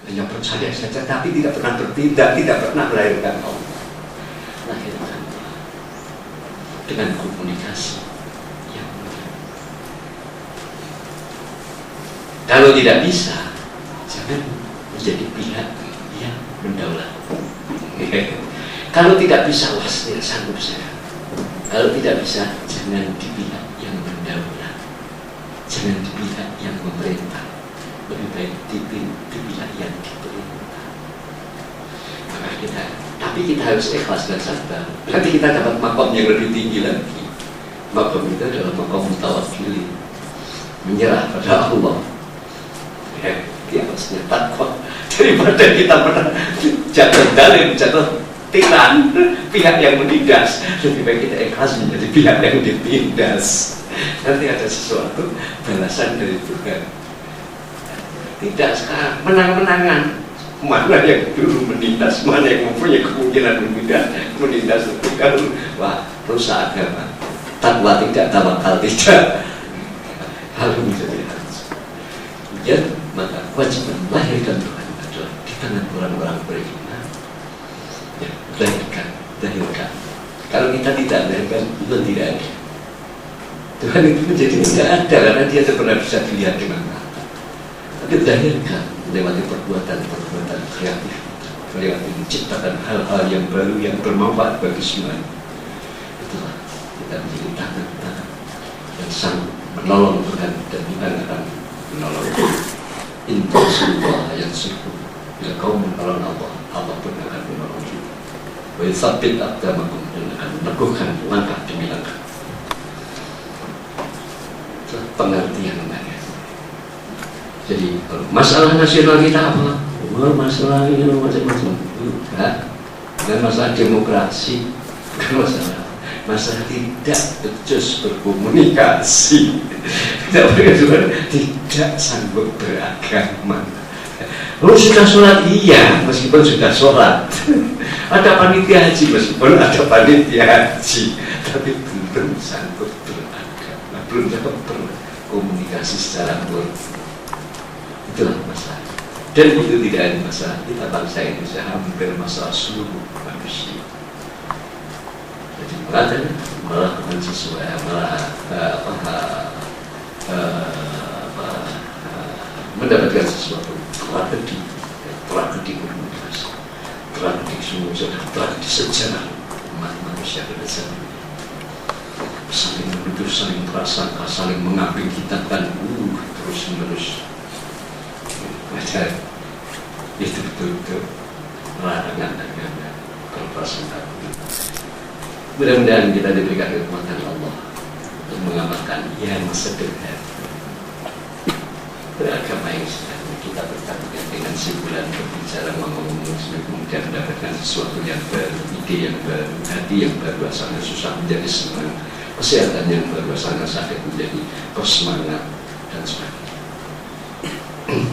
hanya percaya saja tapi tidak pernah bertindak, tidak pernah melahirkan Allah. Lahirkan dengan komunikasi yang mudah. Kalau tidak bisa, jangan menjadi pihak yang mendaulat. Kalau tidak bisa, was tidak sanggup saya. Kalau tidak bisa, jangan di pihak yang mendaulat, jangan di pihak yang memerintah. Lebih baik di pihak yang diperintah. Maka tapi kita harus ikhlas dan sabar. Nanti kita dapat makom yang lebih tinggi lagi. Makom itu adalah makom mutawakkilin, menyerah pada Allah. Di atasnya takwa daripada kita jatuh dalim, jatuh tiran pihak yang menindas. Lebih baik kita ikhlas menjadi pihak yang ditindas. Nanti ada sesuatu balasan dari Tuhan. Tidak sekarang menang-menangan, mana yang dulu menindas, mana yang mempunyai kemungkinan menindas lebih dahulu. Wah, rusak agama. Takwa tidak, tawakal tidak. Lalu menjadi harus. Ya, maka kewajiban melahirkan Tuhan adalah di tangan orang-orang beriman. Ya, lahirkan. Kalau kita tidak lahirkan, itu tidak ada. Tuhan itu menjadi tidak ada karena dia tidak pernah bisa dilihat dengan mata. Tapi lahirkan melewati perbuatan kreatif, melewati menciptakan hal-hal yang baru yang bermanfaat bagi semuanya. Itulah kita menjadi tangan-tangan yang sanggup menolong Tuhan, dan Tuhan akan menolong. Intasulullah yang suku. Bila kau menolong Allah, Allah pun akan menolong juga. Wa yutsabbit aqdamakum, dan akan meneguhkan langkah demi langkah. Pengertian namanya. Jadi masalah nasional kita apa? Masalah ini macam-macam. Bukan masalah demokrasi, bukan masalah tidak becus berkomunikasi, tidak sanggup beragama. Sudah sholat iya, meskipun sudah sholat. Ada panitia haji, meskipun ada panitia haji, tapi belum sanggup beragama, belum dapat berkomunikasi secara murni. Itulah masalah. Dan itu tidak hanya masalah kita bangsa Indonesia, hampir masalah seluruh manusia. Jadi melakukan sesuai, mendapatkan sesuatu tragedi komunikasi, tragedi semua, tragedi sejarah umat manusia pada zaman ini. Saling menuduh, saling prasangka, saling mengambil kita kan terus menerus. Macam itu betul-betul larangan agama berprasangka. Mudah-mudahan kita diberikan kekuatan Allah untuk mengamalkan yang sederhana beragama yang sederhana. Kita bertandingan dengan simpulan berbicara ngomong kemudian mendapatkan sesuatu yang baru, ide yang baru, hati yang baru, asalnya susah menjadi senang, kesehatan yang baru, asalnya sakit menjadi bersemangat dan sebagainya.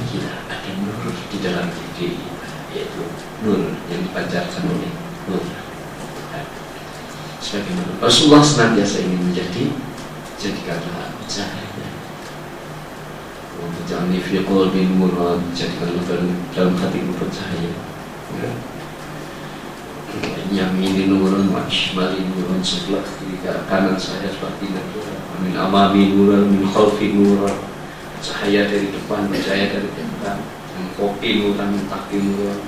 Kita ada nur di dalam diri, yaitu nur yang dipancarkan oleh nur. Sebagaimana Rasulullah senantiasa ingin jadikanlah aku cahaya. Jangan fi qalbi nuran, jadikanlah dalam hatiku bercahaya. Yang ini nuran, mashmali nuran, sebelah kiri kanan saya seperti nuran, min amami nuran, min khalfi nuran. Cahaya dari depan, cahaya dari belakang, kopi nuran, takki nuran.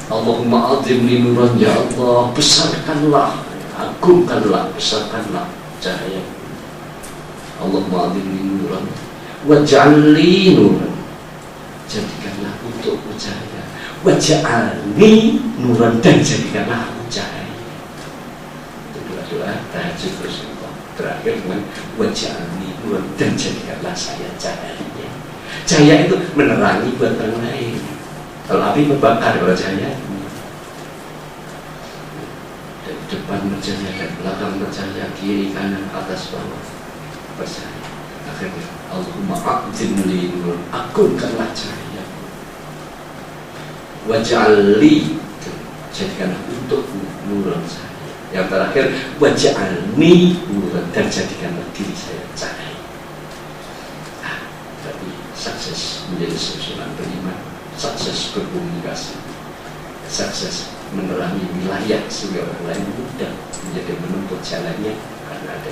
Allahumma azim li nuran, ya Allah, besarkanlah, agungkanlah, besarkanlah cahaya. Allahumma azim li nuran, waj'alli nuran, jadikanlah untukku cahaya. Waj'alni nuran, dan jadikanlah aku cahaya. Itu doa-doa tahajud Rasulullah. Terakhir dengan waj'alni nuran, dan jadikanlah saya cahaya. Cahaya itu menerangi buat orang lain. Kalau api membakar, kalau cahaya dari depan bercahaya, dari belakang bercahaya, kiri kanan atas bawah bercahaya. Akhirnya Allahumma a'zim li nur, agungkanlah cahaya. Waj'alli, jadikanlah untukku nuran cahaya. Yang terakhir waj'alni nuran, dan jadikanlah diri saya cahaya. Sukses menjadi seorang beriman, sukses berkomunikasi, sukses menerangi wilayah sehingga orang lain mudah menjadi menempuh jalannya karena ada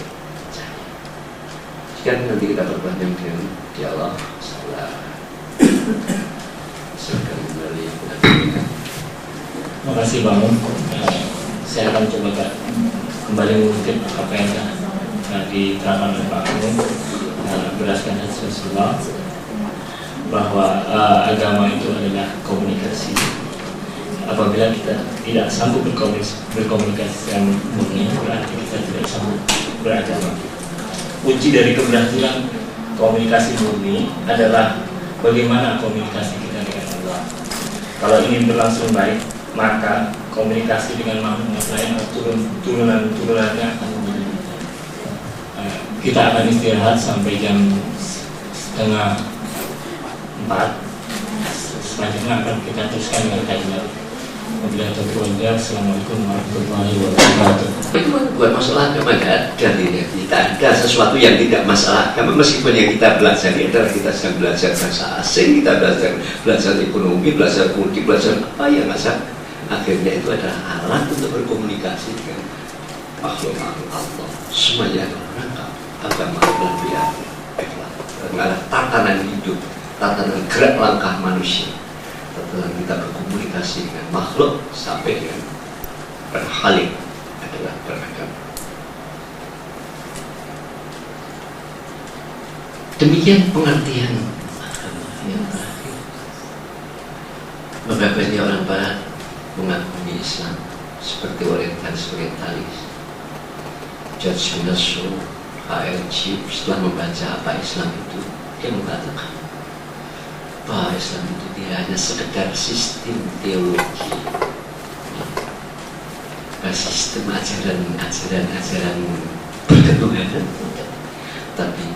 cahaya. Sekarang nanti kita berpanjang dengan dialog setelah silakan kembali. Terima kasih Bang. Saya akan coba kembali mengutip apa yang diterangkan oleh Pak Agung berdasarkan hadis Rasulullah bahwa agama itu adalah komunikasi. Apabila kita tidak sanggup berkomunikasi yang murni, berarti kita tidak sanggup beragama. Kunci dari keberhasilan komunikasi murni adalah bagaimana komunikasi kita dengan Allah. Kalau ingin berlangsung baik, maka komunikasi dengan makhluk lain atau turunannya akan menjadi. Kita akan istirahat sampai jam 3:30. Selanjutnya akan kita teruskan dengan kajian. Wabillahi taufiq wal hidayah. Assalamualaikum warahmatullahi wabarakatuh. Itu bukan masalah agama, dari kita ada sesuatu yang tidak masalah agama, meskipun yang kita belajar adalah kita sedang belajar bahasa asing, kita belajar ekonomi, belajar politik, belajar apa yang masalah. Akhirnya itu adalah alat untuk berkomunikasi dengan makhluk Allah. Semuanya adalah rangka agama dan adalah tatanan hidup, tatanan gerak langkah manusia, tatanan kita berkomunikasi dengan makhluk sampai dengan berhalik adalah beragama. Demikian pengertian agama yang terakhir. Maka banyak orang barat mengakui Islam seperti orientalis. George Minasso, HLG, setelah membaca apa Islam itu, dia mengatakan bahwa Islam itu tidak hanya sekedar sistem teologi, sistem ajaran berketuhanan, tapi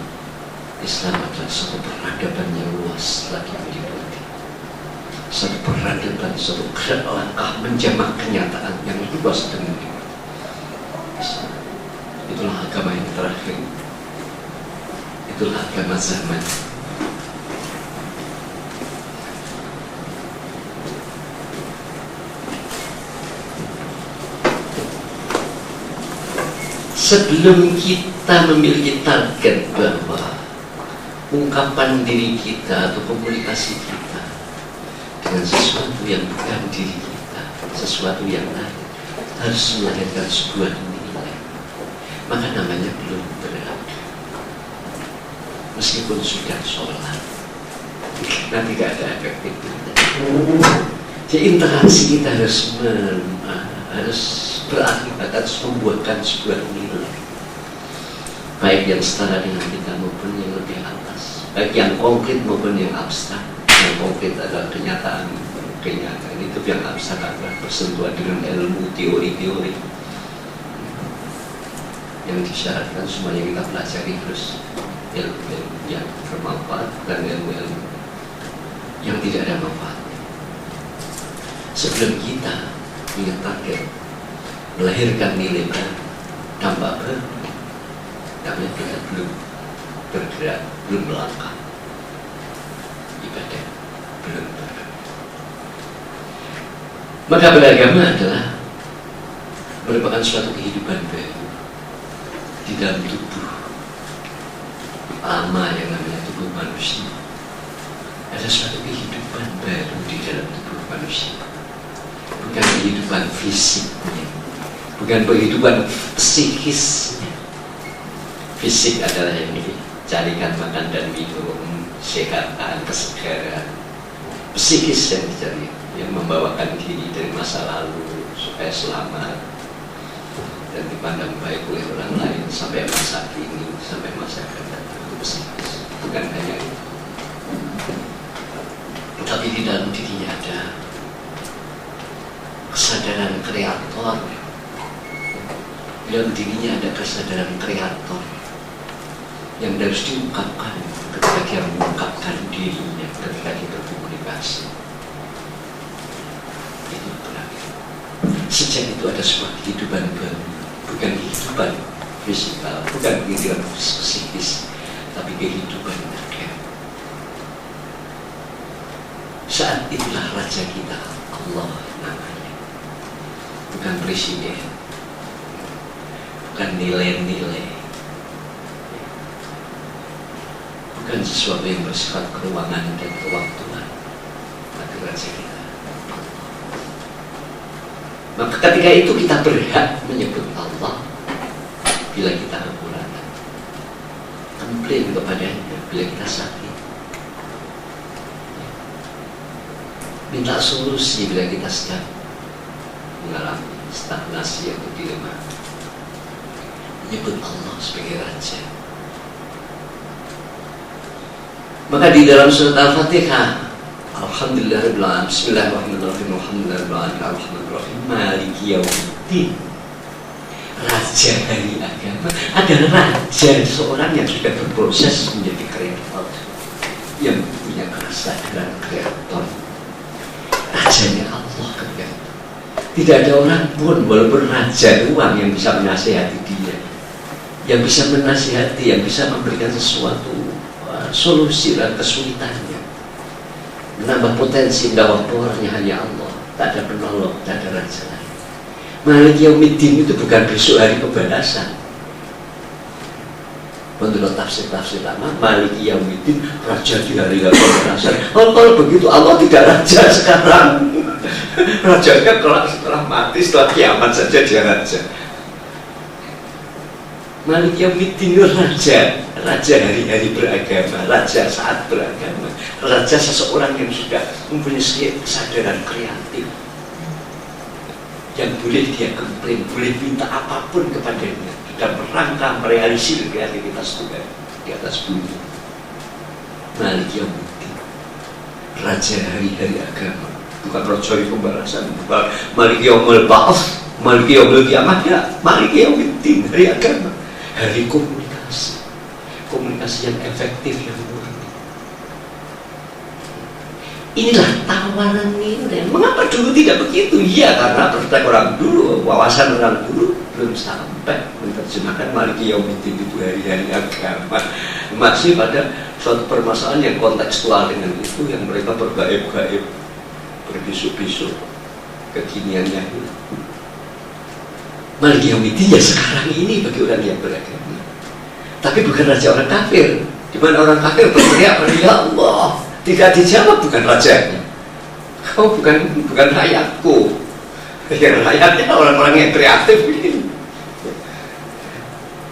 Islam adalah satu peradaban yang luas lagi meliputi satu peradaban, satu gerak langkah menjamak kenyataan yang luas dan meliputi. Itulah agama yang terakhir, itulah agama zaman. Sebelum kita memiliki target bahwa ungkapan diri kita atau komunikasi kita dengan sesuatu yang bukan diri kita, sesuatu yang lain, harus melahirkan sebuah nilai, maka namanya belum beragama. Meskipun sudah sholat, karena tidak ada efektivitas. Jadi interaksi kita harus berakibat, harus membuatkan sebuah nilai, baik yang setara dengan kita maupun yang lebih atas, baik yang konkret maupun yang abstrak. Yang konkret adalah kenyataan itu, yang abstrak adalah bersentuhan dengan ilmu teori-teori yang disyaratkan semuanya kita pelajari terus, ilmu yang bermanfaat dan ilmu yang tidak ada manfaat. Sebelum kita punya target melahirkan nilai baru, dampak baru, namanya kita belum bergerak, belum melangkah. Ibadah belum beragama. Maka beragama adalah merupakan suatu kehidupan baru di dalam tubuh lama yang namanya tubuh manusia. Ada suatu kehidupan baru di dalam tubuh manusia, bukan kehidupan fisiknya, bukan kehidupan psikisnya. Fisik adalah yang dicarikan makan dan minum, kesehatan, kesegaran. Psikis yang dicari, yang membawakan diri dari masa lalu supaya selamat dan dipandang baik oleh orang lain sampai masa kini, sampai masa akan datang. Itu psikis, bukan hanya itu. Tetapi di dalam dirinya ada kesadaran kreator. Di dalam dirinya ada kesadaran kreator yang harus diungkapkan ketika dia mengungkapkan dirinya, ketika dia berkomunikasi. Itu berarti sejak itu ada sebuah kehidupan baru, bukan kehidupan fisikal, bukan kehidupan psikis, tapi kehidupan agama. saat itulah raja kita Allah namanya, bukan presiden, bukan nilai-nilai, bukan sesuatu yang bersifat keruangan dan kewaktuan, tapi raja kita. Maka ketika itu kita berhak menyebut Allah bila kita kekurangan, komplain kepadanya bila kita sakit, minta solusi bila kita sedang mengalami stagnasi atau dilema. Menyebut Allah sebagai raja. Maka di dalam surat Al-Fatihah, Alhamdulillahirabbil alamin, Bismillahirrahmanirrahim, Alhamdulillahirabbil alamin, Maliki yaumiddin. Raja dari agama adalah raja, seorang yang sudah berproses menjadi kreator, yang punya kesadaran kreator. Rajanya Allah kan. Tidak ada orang pun walaupun raja uang yang bisa menasihati dia, yang bisa menasihati, yang bisa memberikan sesuatu solusi dalam kesulitannya, menambah potensi dakwah orangnya hanya Allah. Tak ada penolong, tak ada raja lain. Maliki yaumiddin itu bukan besok hari pembalasan. Menurut tafsir lama, Maliki yaumiddin, raja di hari pembalasan. Kalau begitu Allah tidak raja sekarang. Rajanya kelak setelah mati, setelah kiamat saja dia raja. Maliki yaumiddin itu raja, raja hari-hari beragama, raja saat beragama, raja seseorang yang sudah mempunyai kesadaran kreatif, yang boleh dia komplain, boleh minta apapun kepadanya dalam rangka merealisir kreativitas Tuhan di atas bumi. Maliki yaumiddin, raja hari-hari agama, bukan raja pembalasan, bukan Maliki yaumil ba'ats, Maliki yaumil qiyamah, ya, Maliki yaumiddin, hari agama, hari komunikasi, komunikasi yang efektif, yang murni. Inilah tawaran ini. Mengapa dulu tidak begitu? Ya karena perspektif orang dulu, wawasan orang dulu belum sampai menerjemahkan Maliki yaumiddin itu hari-hari agama. Masih pada suatu permasalahan yang kontekstual dengan itu, yang mereka bergaib-gaib, berbisuk-bisuk, kekiniannya itu. Maliki yaumiddin ya sekarang ini bagi orang yang beragama. Tapi bukan raja orang kafir. Di mana orang kafir berteriak, ya Allah, tidak dijawab, bukan rajanya. Kau bukan rakyatku. Yang rakyatnya orang-orang yang kreatif ini.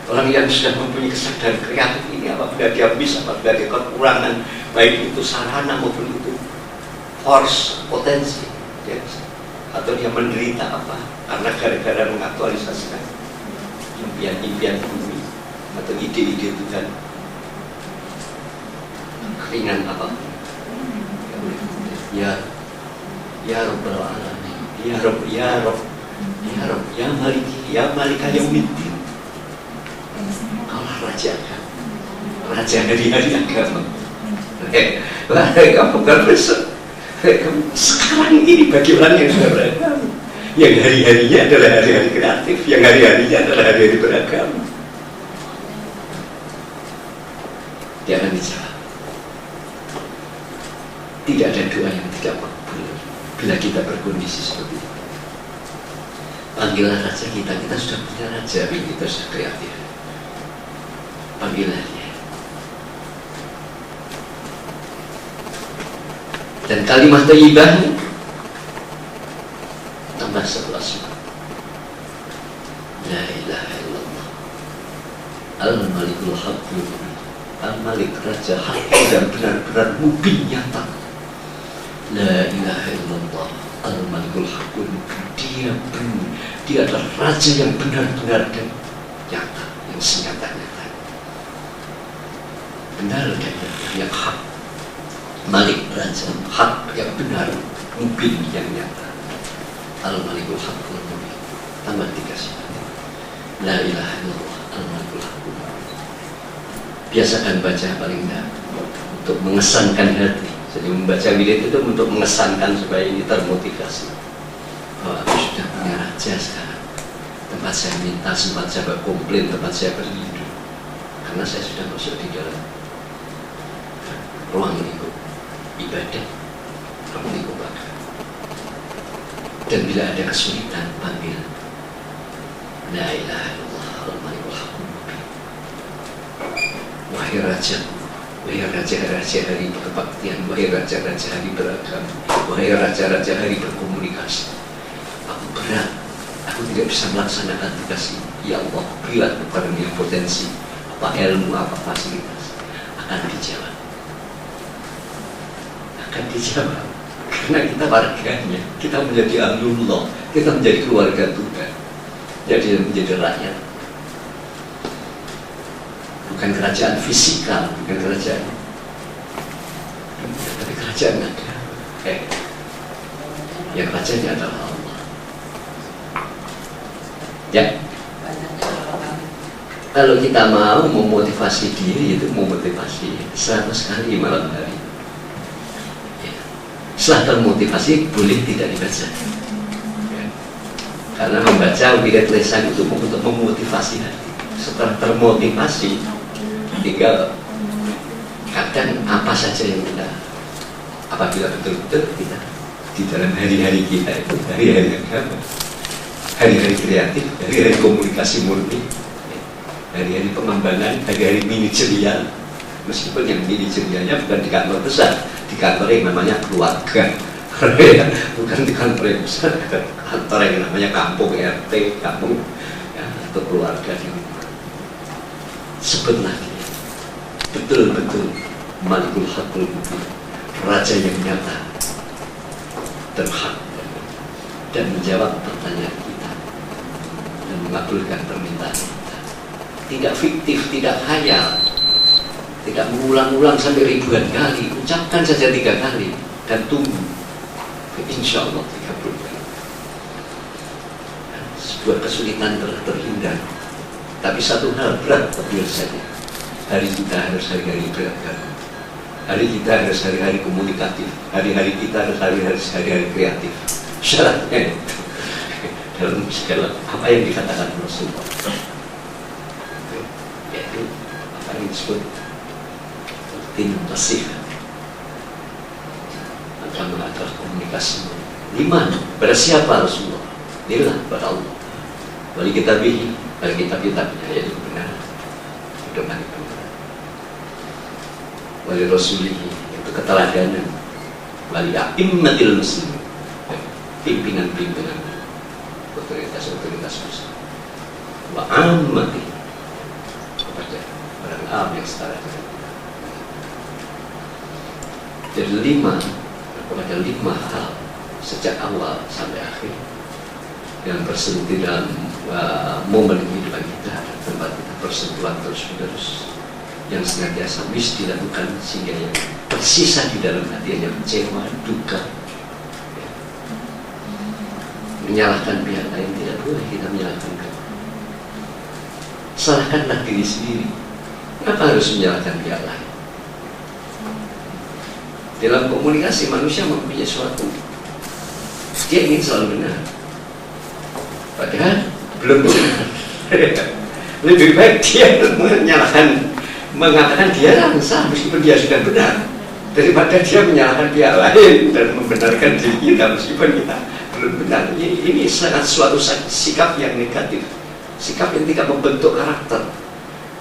Orang yang sudah mempunyai kesadaran kreatif ini, apabila dia bisa, apabila dia kekurangan, baik itu sarana maupun itu force, potensi, ya, atau dia menderita apa karena gara-gara mengaktualisasikan impian-impian bumi atau ide-ide Tuhan, keringan apa, ya Rabbal Alamin, ya Rabb, ya Maliki, ya Malika yaumiddin. Kaulah raja hari-hari agama. Kamu bukan besok, sekarang ini bagi orang yang sudah beragama, yang hari-harinya adalah hari-hari kreatif, yang hari-harinya adalah hari-hari beragama. Dia akan dijawab. Tidak ada doa yang tidak makbul bila kita berkondisi seperti itu. Panggillah raja kita sudah punya raja, kita sudah kreatif. Panggillah dia. Dan kalimat thayyibah tambah 11. La ilaha illallah Al-Malikul Haqqul, Al-Malik, raja hak yang benar-benar mubin, nyata. La ilaha illallah Al-Malikul Haqqul, dia adalah raja yang benar-benar dan nyata, yang senyata-nyata, benar dan nyata, yang hak. Malik, raja hak yang benar, mubin yang nyata. Al-Malikul Haqqul mubin, tambah 3 sifat. La ilaha illallah Al-Malikul Haqqul. Biasakan baca paling tidak untuk mengesankan hati. Jadi membaca wirid itu untuk mengesankan supaya ini termotivasi bahwa aku sudah punya raja sekarang. Tempat saya minta, tempat saya berkomplain, tempat saya berlindung, karena saya sudah masuk di dalam ruang lingkup ibadah, Rabbi Kubaka. Dan bila ada kesulitan, panggil La ilaha illallah al-malikul haqqul mubin. Wahai Raja, wahai raja-raja hari berbaktian, wahai raja-raja hari beragama, wahai raja-raja hari berkomunikasi. Aku berat, aku tidak bisa melaksanakan tugas ini. Ya Allah, berilah kepada yang potensi, apa ilmu, apa fasilitas, akan dijawab. Akan dijawab. Karena kita warganya, kita menjadi ahlullah, kita menjadi keluarga Tuhan, jadi menjadi rakyat. Bukan kerajaan fisikal, bukan kerajaan, tapi kerajaan agama. Yang rajanya adalah Allah. Ya. Kalau kita mau memotivasi diri, itu memotivasi 100 kali malam hari. Ya. Setelah termotivasi, boleh tidak dibaca. Ya. Karena membaca wirid lisan itu untuk memotivasi hati. Setelah termotivasi, tinggal kadang apa saja yang kita, apabila betul-betul kita di dalam hari-hari kita itu, hari-hari agama, hari-hari kreatif, hari-hari komunikasi murni, hari-hari pengembangan, hari-hari manajerial, meskipun yang manajerialnya bukan di kantor besar, di kantor yang namanya keluarga, bukan di kantor yang besar, kantor yang namanya kampung RT, kampung ya, atau keluarga di rumah. Sebenarnya betul-betul Malikul Haqqul Mubin, raja yang nyata dan hak, dan menjawab pertanyaan kita dan mengabulkan permintaan kita. Tidak fiktif, tidak khayal, tidak mengulang-ulang sampai ribuan kali. Ucapkan saja 3 kali dan tunggu, insya Allah dikabulkan. Sebuah kesulitan terhindar. Tapi satu hal berat saja, hari kita harus hari-hari beragama, hari kita harus hari-hari komunikatif, hari-hari kita harus hari-hari kreatif. Syaratnya dalam segala apa yang dikatakan Rasulullah, yaitu apa yang disebut tin pasif, agama adalah komunikasi. Liman, pada siapa Rasulullah? Lillah, pada Allah. Wali kitabihi, pada kitab-kitabnya, yaitu kebenaran, pedoman kebenaran. Wali rasulihi, itu keteladanan. Wali a'immatil muslimin, pimpinan-pimpinan, otoritas-otoritas muslim. Wa ammati, kepada orang am yang setara dengan. Jadi 5, kepada 5 hal sejak awal sampai akhir yang bersentuh dalam momen kehidupan kita, tempat kita bersentuhan terus-menerus, yang senantiasa bisa dilakukan sehingga yang tersisa di dalam hati hanya kecewa, duka. Ya. Menyalahkan pihak lain tidak boleh, kita menyalahkan Tuhan. Salahkanlah diri sendiri. Kenapa harus menyalahkan pihak lain? Dalam komunikasi manusia mempunyai suatu, dia ingin selalu benar, padahal belum benar. Lebih baik dia menyalahkan, mengatakan dia salah meskipun dia sudah benar, daripada dia menyalahkan pihak lain dan membenarkan diri kita meskipun kita belum benar. Ini sangat suatu sikap yang negatif, sikap yang tidak membentuk karakter.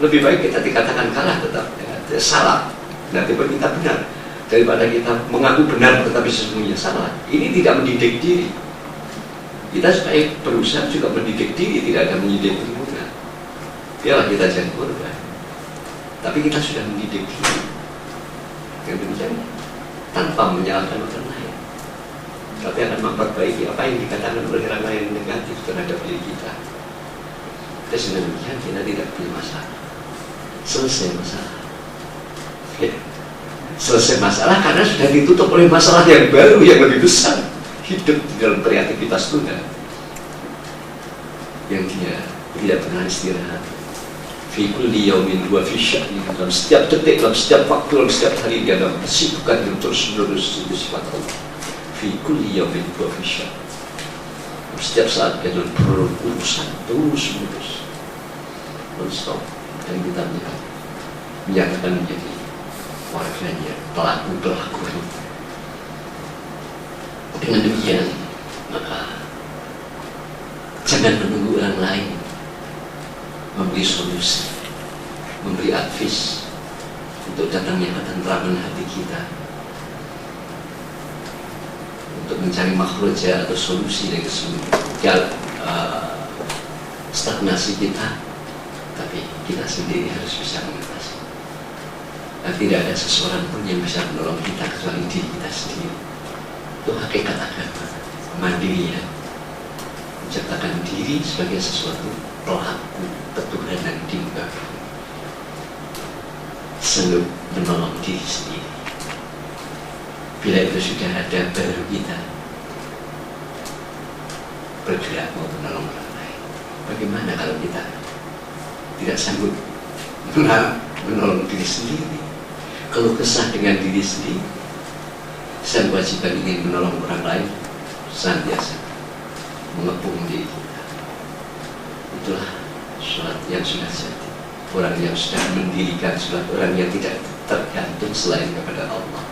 Lebih baik kita dikatakan kalah tetap ya, salah, nanti pun kita benar, daripada kita mengaku benar tetapi sesungguhnya salah. Ini tidak mendidik diri. Kita supaya berusaha juga mendidik diri, tidak ada mendidik lingkungan. Biarlah kita jadi korban, tapi kita sudah mendidik diri. Yang demikian tanpa menyalahkan orang lain, tapi akan memperbaiki apa yang dikatakan oleh orang lain negatif terhadap diri kita. Dengan demikian kita tidak punya masalah. Selesai masalah. Selesai masalah karena sudah ditutup oleh masalah yang baru yang lebih besar. Hidup di dalam kreativitas Tuhan yang dia tidak pernah istirahat. Fi kulli yaumin huwa fi sya'nin, dalam setiap detik, dalam setiap waktu, dalam setiap hari dia dalam kesibukan yang terus-menerus. Itu sifat Allah. Fi kulli yaumin huwa fi sya'nin, setiap saat dia dalam berurusan terus-menerus, non-stop. Dan kita menyatakan menjadi warganya, pelaku-pelaku Dengan demikian, maka jangan menunggu orang lain memberi solusi, memberi advice untuk datangnya ketentraman hati kita, untuk mencari makhraja atau solusi dari stagnasi kita. Tapi kita sendiri harus bisa mengatasi. Dan tidak ada seseorang pun yang bisa menolong kita kecuali diri kita sendiri. Itu hakikat agama, mandirian, menciptakan diri sebagai sesuatu pelaku ketuhanan di muka bumi, sanggup menolong diri sendiri. Bila itu sudah ada, baru kita bergerak mau menolong orang lain. Bagaimana kalau kita tidak sanggup menolong diri sendiri, kalau kesah dengan diri sendiri, sang kewajiban ingin menolong orang lain senantiasa mengepung diri kita. Itulah sholat yang sudah jadi, orang yang sudah mendirikan sholat, orang yang tidak tergantung selain kepada Allah.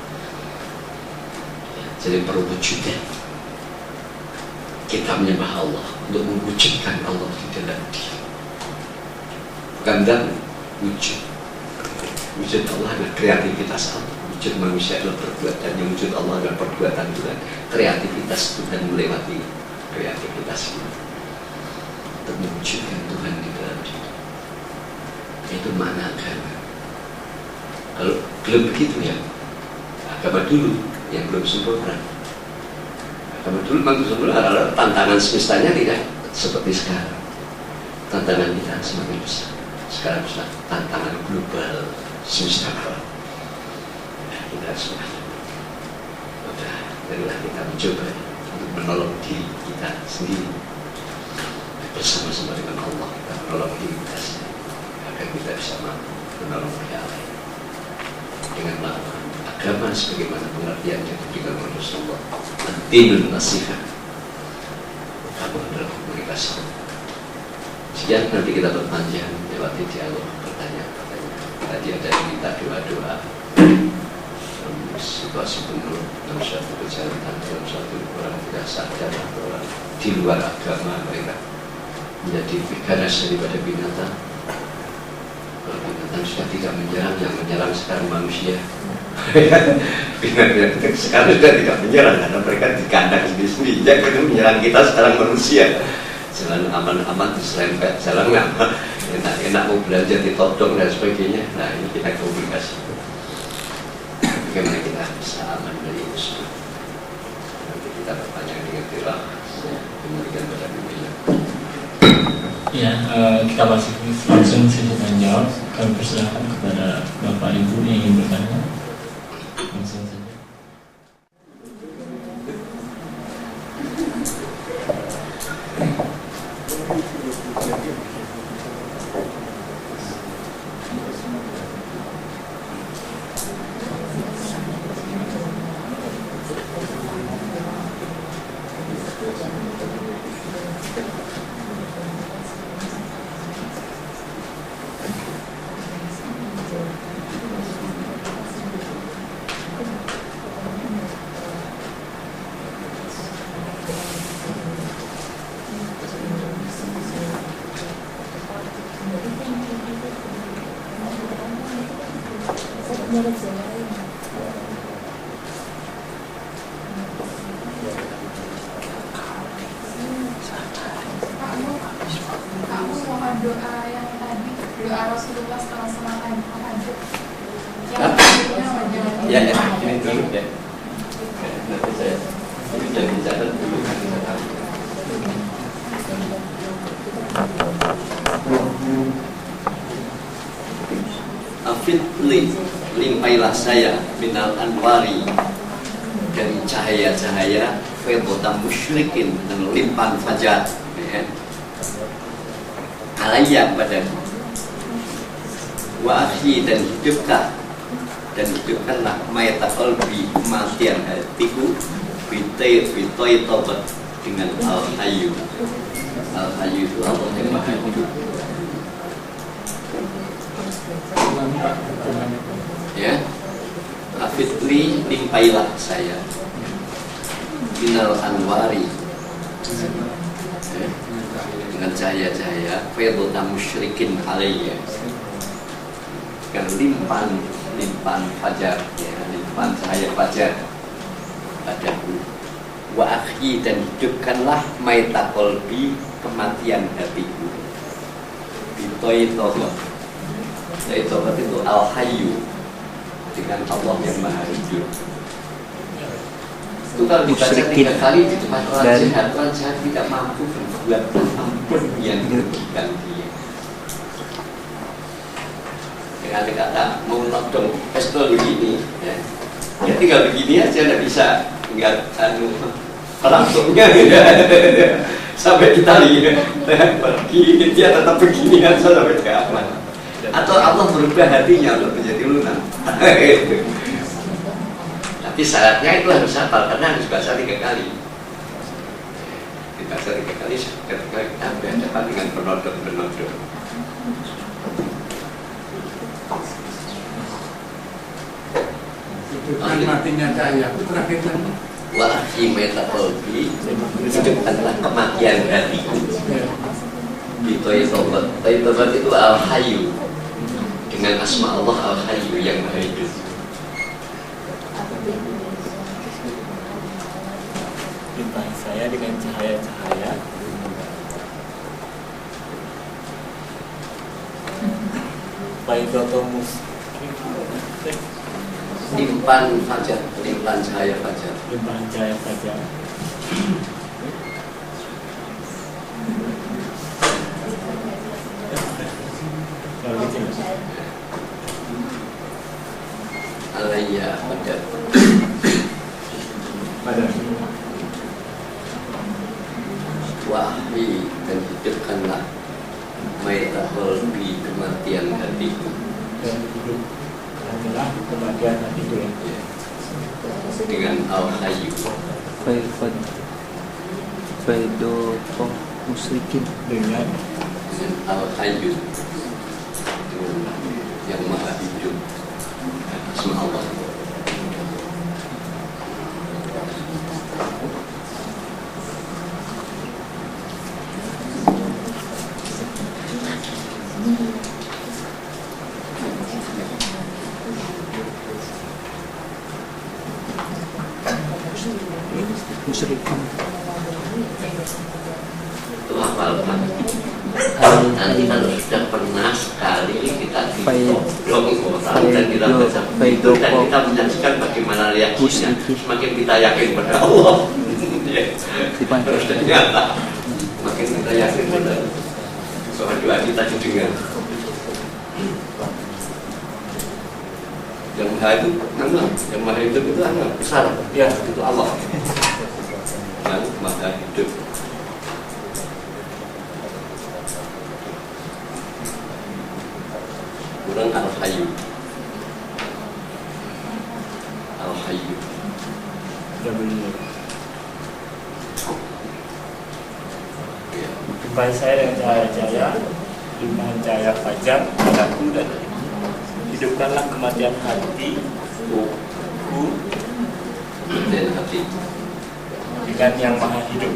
Jadi perwujudan kita menyembah Allah untuk mewujudkan Allah di dalam diri. Bukan dan wujud Allah adalah kreativitas Allah. Wujud manusia adalah perbuatan, yang wujud Allah adalah perbuatan Tuhan. Kreativitas Tuhan melewati kreativitas kita untuk mewujudkan Tuhan di dalam diri. Itu makna agama. Kalau belum begitu ya, agama dulu yang belum sempurna. Agama dulu memang sempurna adalah tantangan semestanya tidak seperti sekarang. Tantangan kita semakin besar. Sekarang sudah tantangan global semesta alam. Kita sudah marilah kita mencoba untuk menolong diri kita sendiri bersama-sama dengan Allah. Kita menolong diri kita sendiri agar kita bisa menolong yang lain dengan melakukan agama sebagaimana pengertian yang diberikan oleh Rasulullah. Ad-dinun nasiha, kamu adalah komunikasi. Sekian, nanti kita berpanjang lewat dialog pertanyaan-pertanyaan. Tadi ada yang minta doa-doa dalam situasi penuh, dalam suatu kejahatan, dalam suatu orang tidak sadar atau orang di luar agama, mereka menjadi ganas daripada binatang. Kalau binatang sudah tidak menyerang, yang menyerang sekarang manusia. Binatang sekarang sudah tidak menyerang karena mereka di kandang sendiri-sendiri. Yang menyerang kita sekarang manusia. Jalan aman-aman diserempet, jalan aman, enak-enak mau belanja ditodong dan sebagainya. Nah, ini kita komunikasi. Bagaimana kita bisa aman dari itu semua? Nanti kita bertanya dengan Tirah, kemudian pada pimpinan. Ya, kita masih langsung sesi tanya jawab. Kami persilakan kepada Bapak Ibu yang ingin bertanya. Langsung saja. Doa yang tadi, doa Rasulullah setelah sholat tahajud. Ya, ini dulu ya. Nanti saya sudah bicara dulu kan saya tahu. Afidli, limpailah saya minal anwari dari cahaya-cahaya fedota musyrikin dan limpan fajar. Alaya padaku wa akhi, dan hidupkanlah mayata qalbi, kematian hatiku, bitoi tobat dengan al-hayyu. Al-hayyu itu Allah yang maha hidup. Ya, afidli, limpailah saya binal anwari, dengan cahaya-cahaya fayadota musyrikin alaiya, dengan limpahan fajar, ya, limpahan cahaya fajar padaku. Wa akhi, dan hidupkanlah maita qalbi, kematian hatiku. Bitoitoh itu al-hayyu, dengan Allah yang maha hidup. Itu kalau dibaca 3 kali di depan orang jahat tidak mampu berbuat ampun yang dirugikan dia. Dengan kata mau nodong pistol begini, ya tinggal begini aja, tidak bisa tinggal langsungnya sampai kita lihat pergi, dia tetap begini aja sampai kapan. Atau Allah berubah hatinya untuk menjadi lunak. Tapi syaratnya itu harus hafal, karena harus baca 3 kali. Dibaca 3 kali ketika kita berhadapan dengan penodong-penodong. Itu kan matinya cahaya, itu terakhir kan. Wa akhi maita qalbi, hidupkanlah kematian hatiku. Tobat itu al-hayyu, dengan asma Allah al-hayyu, yang maha hidup. Limpahi saya dengan cahaya-cahaya. Faidotomus Limpahan fajar, limpahan cahaya fajar. limpahan cahaya fajar. Kalau gitu Alaiya fajar. pada Wahyi, dan hidupkanlah maita qalbi, kematian hatiku. dan hidup adalah kematian hatiku, ya. Ya. Dengan al-hayyu, Faidotoh musyrikin, Dengan al-hayyu, dengan yang maha hidup, asma Allah. musyrikin. Itu hafalkan. Nanti kalau sudah pernah sekali kita ditodong orang dan kita baca itu, dan kita menyaksikan bagaimana reaksinya, semakin kita yakin pada Allah. Terus ternyata makin kita yakin pada bahwa doa kita didengar. Yang maha itu anak, yang maha hidup itu anak besar, ya itu Allah yang maha hidup. Kurang al-hayyu, al-hayyu. Ya. Limpahi saya dengan cahaya-cahaya, limpahan cahaya fajar padaku, dan hidupkanlah kematian hati ku Dan hati dengan yang maha hidup.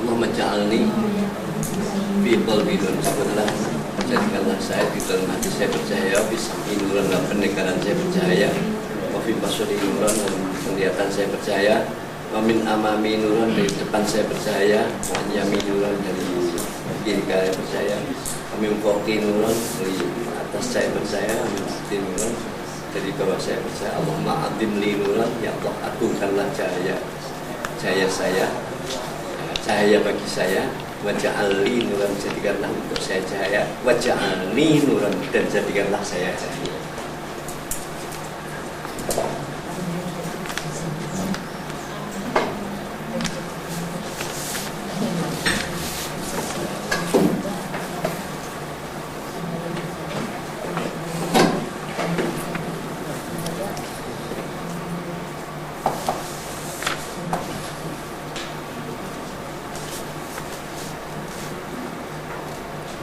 Allahumma ja'alni fi qalbi nur, sebutlah jadikanlah saya di dalam hati saya percaya, bisa nuran dalam pendengaran saya percaya, wa fi basari nuran dalam penglihatan saya percaya, wa min amami nuran dari depan saya percaya, wa an yami nuran dari kiri saya percaya, wa min fawqi nuran dari atas saya percaya, wa min tahti nuran dari bawah saya percaya. Allahumma adim li nuran, ya Allah agungkanlah cahaya saya, cahaya bagi saya, waj'alni nuran, jadikanlah untuk saya cahaya, waj'alni nuran, dan jadikanlah saya cahaya.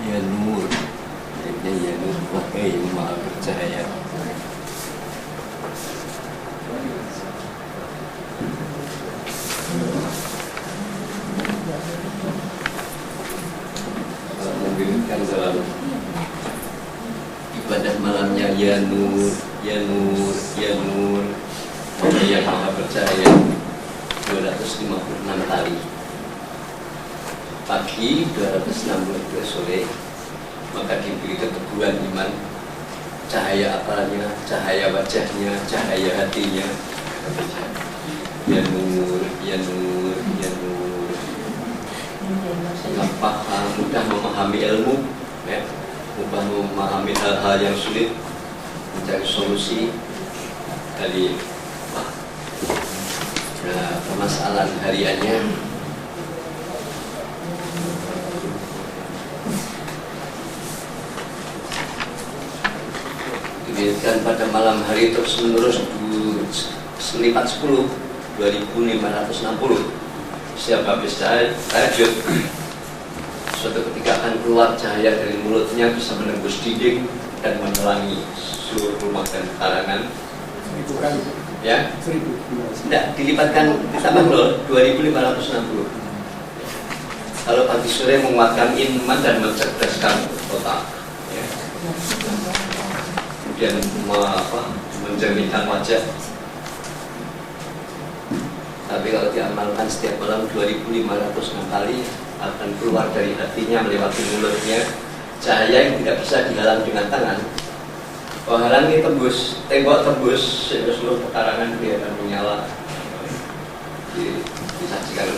Ya nur, ya nur, wahai yang maha bercahaya. Memberikan dalam ibadah malamnya ya nur, ya nur, ya nur, wahai yang maha bercahaya 256 kali. Pagi 262 sore, maka diberi keteguhan iman, cahaya akalnya, cahaya wajahnya, cahaya hatinya. Ya nur, ya nur, ya nur. Sehingga paham, mudah memahami ilmu, ya, mudah memahami hal-hal yang sulit, mencari solusi dari permasalahan hariannya. Diberikan pada malam hari terus menerus selipat 10 2560. Siapa bisa tahajud, suatu ketika akan keluar cahaya dari mulutnya, bisa menembus dinding dan menerangi seluruh rumah dan karangan. 1000 kali. Ya, 1000. tidak dilipatkan, ditambah loh 2560. Kalau pagi sore menguatkan iman dan mencerdaskan otak, ya. Kemudian menjernihkan wajah. Tapi kalau diamalkan setiap malam 2506 kali, akan keluar dari hatinya melewati mulutnya cahaya yang tidak bisa dihalang dengan tangan. Kalau halangi tembus, tembok tembus, sehingga seluruh pekarangan dia akan menyala. Disaksikan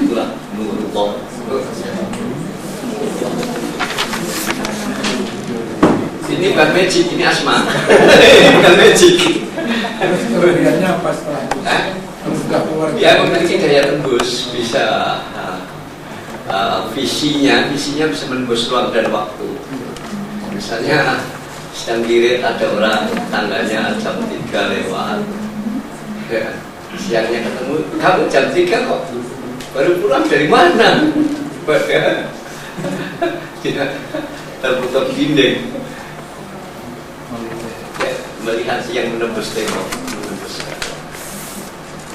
itulah nurullah. Ini bukan magic, ini asma. Ini bukan magic. Terus kelebihannya apa setelah itu? Terus sudah keluar. Dia memiliki daya tembus, bisa visinya bisa menembus ruang dan waktu. Misalnya sedang dirit ada orang, tangganya jam 3 lewat, ya, siangnya ketemu, kamu jam 3 kok baru pulang dari mana? Dia tertutup dinding, ya, melihat yang menembus tembok,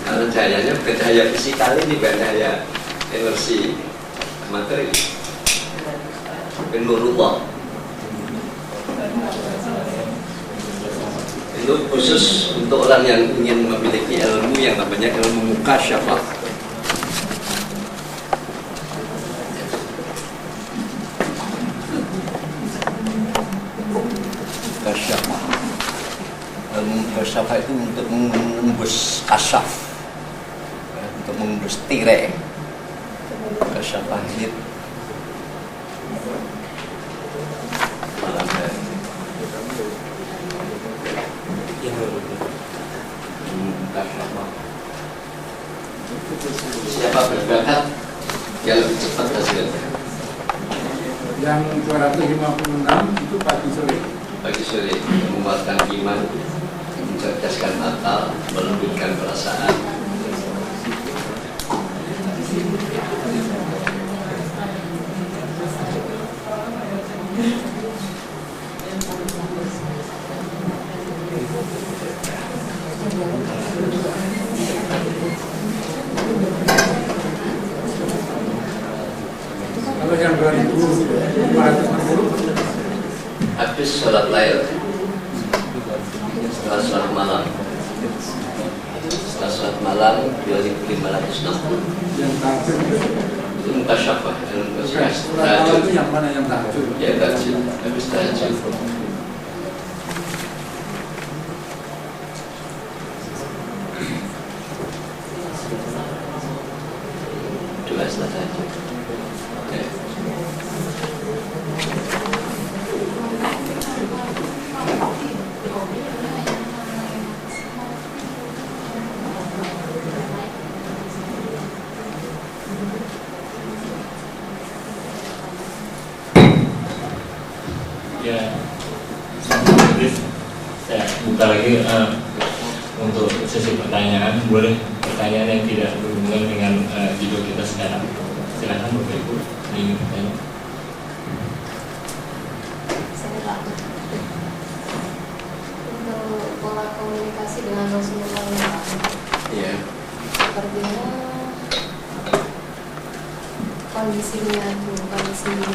karena cahayanya bukan cahaya fisikal, ini bukan cahaya energi materi, nurullah. Itu khusus untuk orang yang ingin memiliki ilmu yang namanya ilmu mukasyafah. Mukasyafah. Ilmu mukasyafah itu untuk menembus kasyaf, untuk menembus tirai. Mukasyafah ini malam hari. Siapa berbakat yang lebih cepat hasilnya? Yang 256 itu pagi sore. Pagi sore menguatkan iman, mencerdaskan akal, melembutkan perasaan. Kalau yang 2560 Habis sholat lail, setelah sholat malam, 2560 yang tahajud itu mukasyafah, ilmu surat tahajud. itu yang mana yang tahajud? Ya tahajud, habis tahajud. Doa setelah tahajud. Ya. Ya, jadi saya buka lagi untuk sesi pertanyaan. Boleh pertanyaan yang tidak berhubungan dengan judul kita sekarang. Silakan Bapak Ibu ingin bertanya. dengan Rasulullah SAW. Ya. Sepertinya kondisinya itu, kondisi ini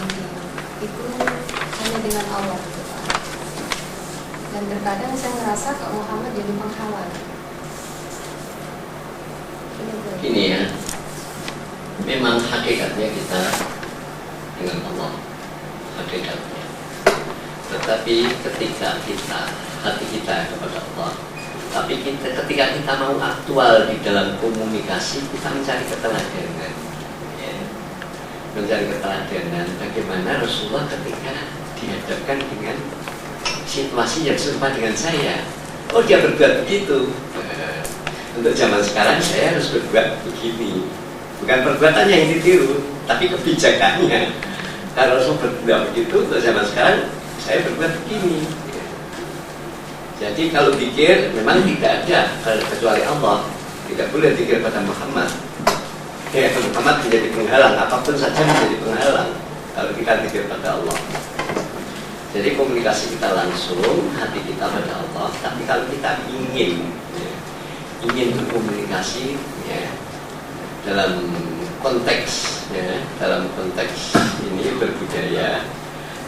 itu hanya dengan Allah gitu Pak. Dan terkadang saya ngerasa kok Muhammad jadi penghalang. Ini ya, memang hakikatnya kita dengan Allah, hakikatnya. Tetapi ketika hati kita kepada Allah, tapi ketika kita mau aktual di dalam komunikasi, kita mencari keteladanan, ya. Mencari keteladanan bagaimana Rasulullah ketika dihadapkan dengan situasi yang serupa dengan saya. Oh, dia berbuat begitu. Untuk zaman sekarang saya harus berbuat begini. Bukan perbuatannya yang ditiru, tapi kebijakannya. Kalau Rasul berbuat begitu, untuk zaman sekarang saya berbuat begini. Jadi kalau pikir memang tidak ada kecuali Allah. Tidak boleh pikir pada Muhammad. Muhammad menjadi penghalang, apapun saja menjadi penghalang kalau kita pikir pada Allah. Jadi komunikasi kita langsung, hati kita pada Allah. Tapi kalau kita ingin berkomunikasi, ya, dalam konteks ini berbudaya,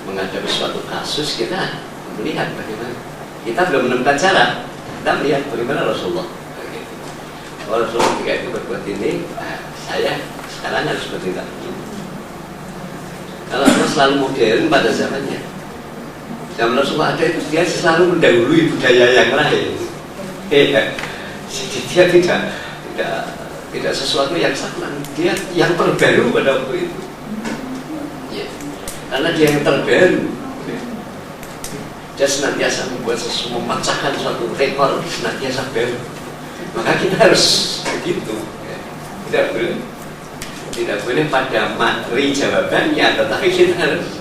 menghadapi suatu kasus, kita melihat bagaimana. Kita belum menemukan cara, kita melihat bagaimana Rasulullah. Kalau Rasulullah ketika itu berbuat ini, saya sekarang harus bertindak begini. Kalau Rasulullah selalu modern pada zamannya, zaman Rasulullah ada itu, dia selalu mendahului budaya yang lain. Jadi dia tidak sesuatu yang stagnan, dia yang terbaru pada waktu itu. Ya. Karena dia yang terbaru, dia senantiasa membuat sesuatu, memecahkan suatu rekor, senantiasa baru. Maka kita harus begitu. Ya. Tidak boleh pada materi jawabannya, tetapi kita harus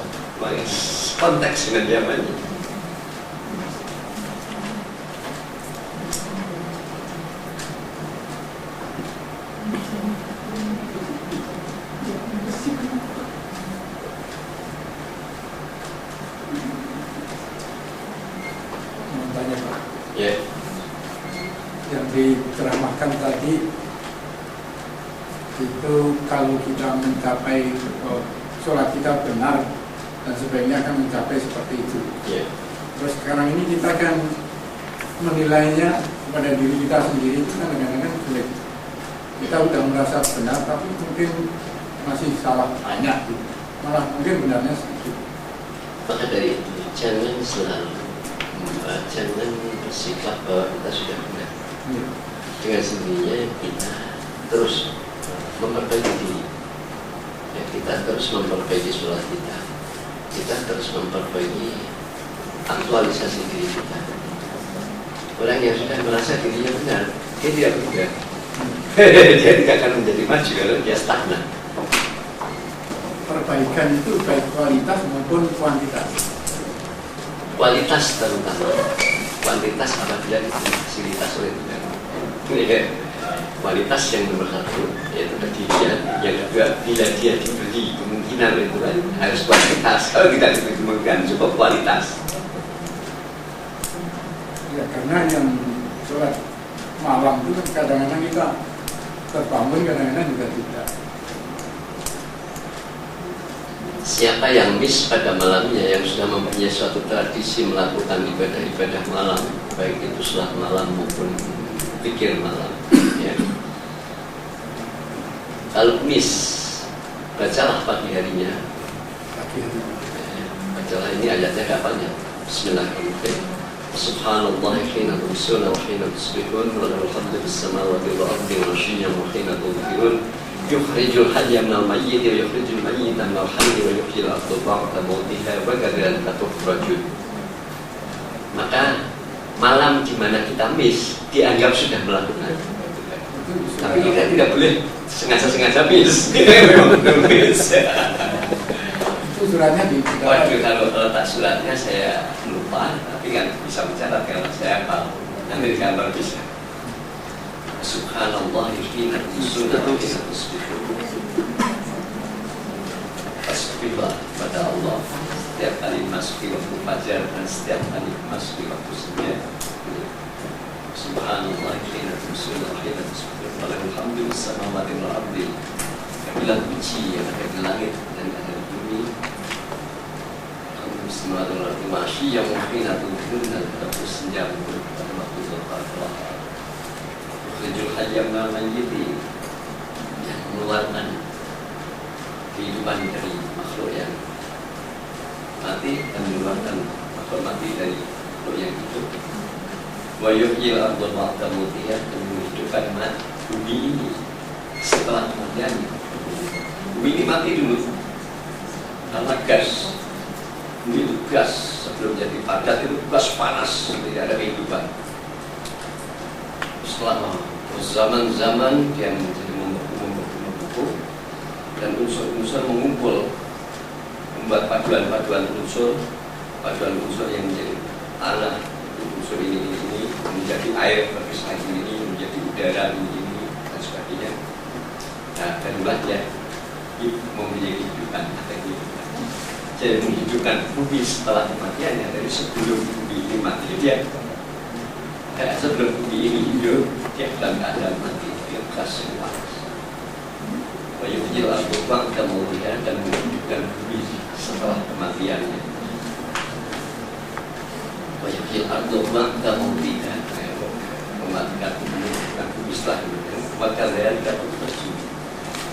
konteks dengan zamannya. Yang diteramahkan tadi itu kalau kita mencapai sholat kita benar dan sebaiknya akan mencapai seperti itu. Terus sekarang ini kita kan menilainya kepada diri kita sendiri itu kan kadang-kadang sulit. Kita sudah merasa benar tapi mungkin masih salah banyak, malah mungkin benarnya sedikit. Maka dari itu jangan bersikap bahwa kita sudah benar. Dengan sendirinya kita terus memperbaiki diri. Ya, kita terus memperbaiki sholat kita. Kita terus memperbaiki aktualisasi diri kita. Orang yang sudah merasa dirinya benar, dia tidak berubah. Dia tidak akan menjadi maju kalau dia stagnan. Perbaikan itu baik kualitas maupun kuantitas. Kualitas terutama, kuantitas apabila fasilitas oleh Tuhan. Kualitas yang nomor satu yaitu kedirian, yang kedua bila dia diberi kemungkinan oleh Tuhan harus kuantitas. Kalau tidak diberi kemungkinan cukup kualitas. Ya karena yang sholat malam itu kadang-kadang kita terbangun, kadang-kadang juga tidak. Siapa yang miss pada malamnya, yang sudah mempunyai suatu tradisi melakukan ibadah-ibadah malam, baik itu sholat malam maupun pikir malam, ya. Kalau miss, bacalah pagi harinya. Bacalah, ini ayatnya kapannya? Bismillahirrahmanirrahim. Subhanallah hina tumsuna wa hina tusbihun wa lahul hamdu fis samawati wal ardi wa 'ashiyyan wa hina tudhhirun. Yukhrijul hayya minal mayyiti wa yukhrijul mayyita minal hayyi wa yuhyil arda ba'da mautiha wa kadzalika tukhrajun. Maka malam di mana kita miss dianggap sudah melakukan. Tapi kita tidak boleh sengaja miss. Memang miss. Itu suratnya di. Waduh, kalau letak suratnya saya lupa, tapi kan bisa mencatat kalau saya hafal. Nanti di kantor bisa. Subhanallah hina tumsuna wa hina tusbihun. Tasbihlah pada Allah setiap kali masuki waktu fajar dan setiap kali masuki waktu senja. Subhanallah, hina tumsuna, hina tusbihuna, alhamdulillah samawati wal ardi. Bila puji yang ada di langit dan ada di bumi. Alhamdulillah samawati wal ardi masyi yang hina tumsuna, pada senja pada waktu berkata. Tujuh hajam mayyiti yang mengeluarkan kehidupan dari makhluk yang mati dan mengeluarkan makhluk mati dari makhluk yang hidup. Wa yuhyil ardha ba'da mautiha, dan menghidupkan bumi ini setelah kematiannya. Bumi ini mati dulu karena gas. Bumi itu gas, sebelum jadi padat itu gas panas, tidak ada kehidupan. Setelah zaman-zaman dia menjadi membeku dan unsur-unsur mengumpul, membuat paduan-paduan unsur yang menjadi tanah, unsur ini menjadi air, berpisah ini menjadi udara ini dan sebagainya. Nah, dan dia mempunyai kehidupan, jadi menghidupkan bumi setelah kematiannya, dari sebelum bumi ini mati dia. Sebelum bumi ini hidup, dia dalam keadaan mati, dia gas yang panas. Wayuhil ardha ba'da mautiha, dan menghidupkan bumi setelah kematiannya. Wayuhil ardha ba'da mautiha, mematikan bumi setelah itu. Maka dari kata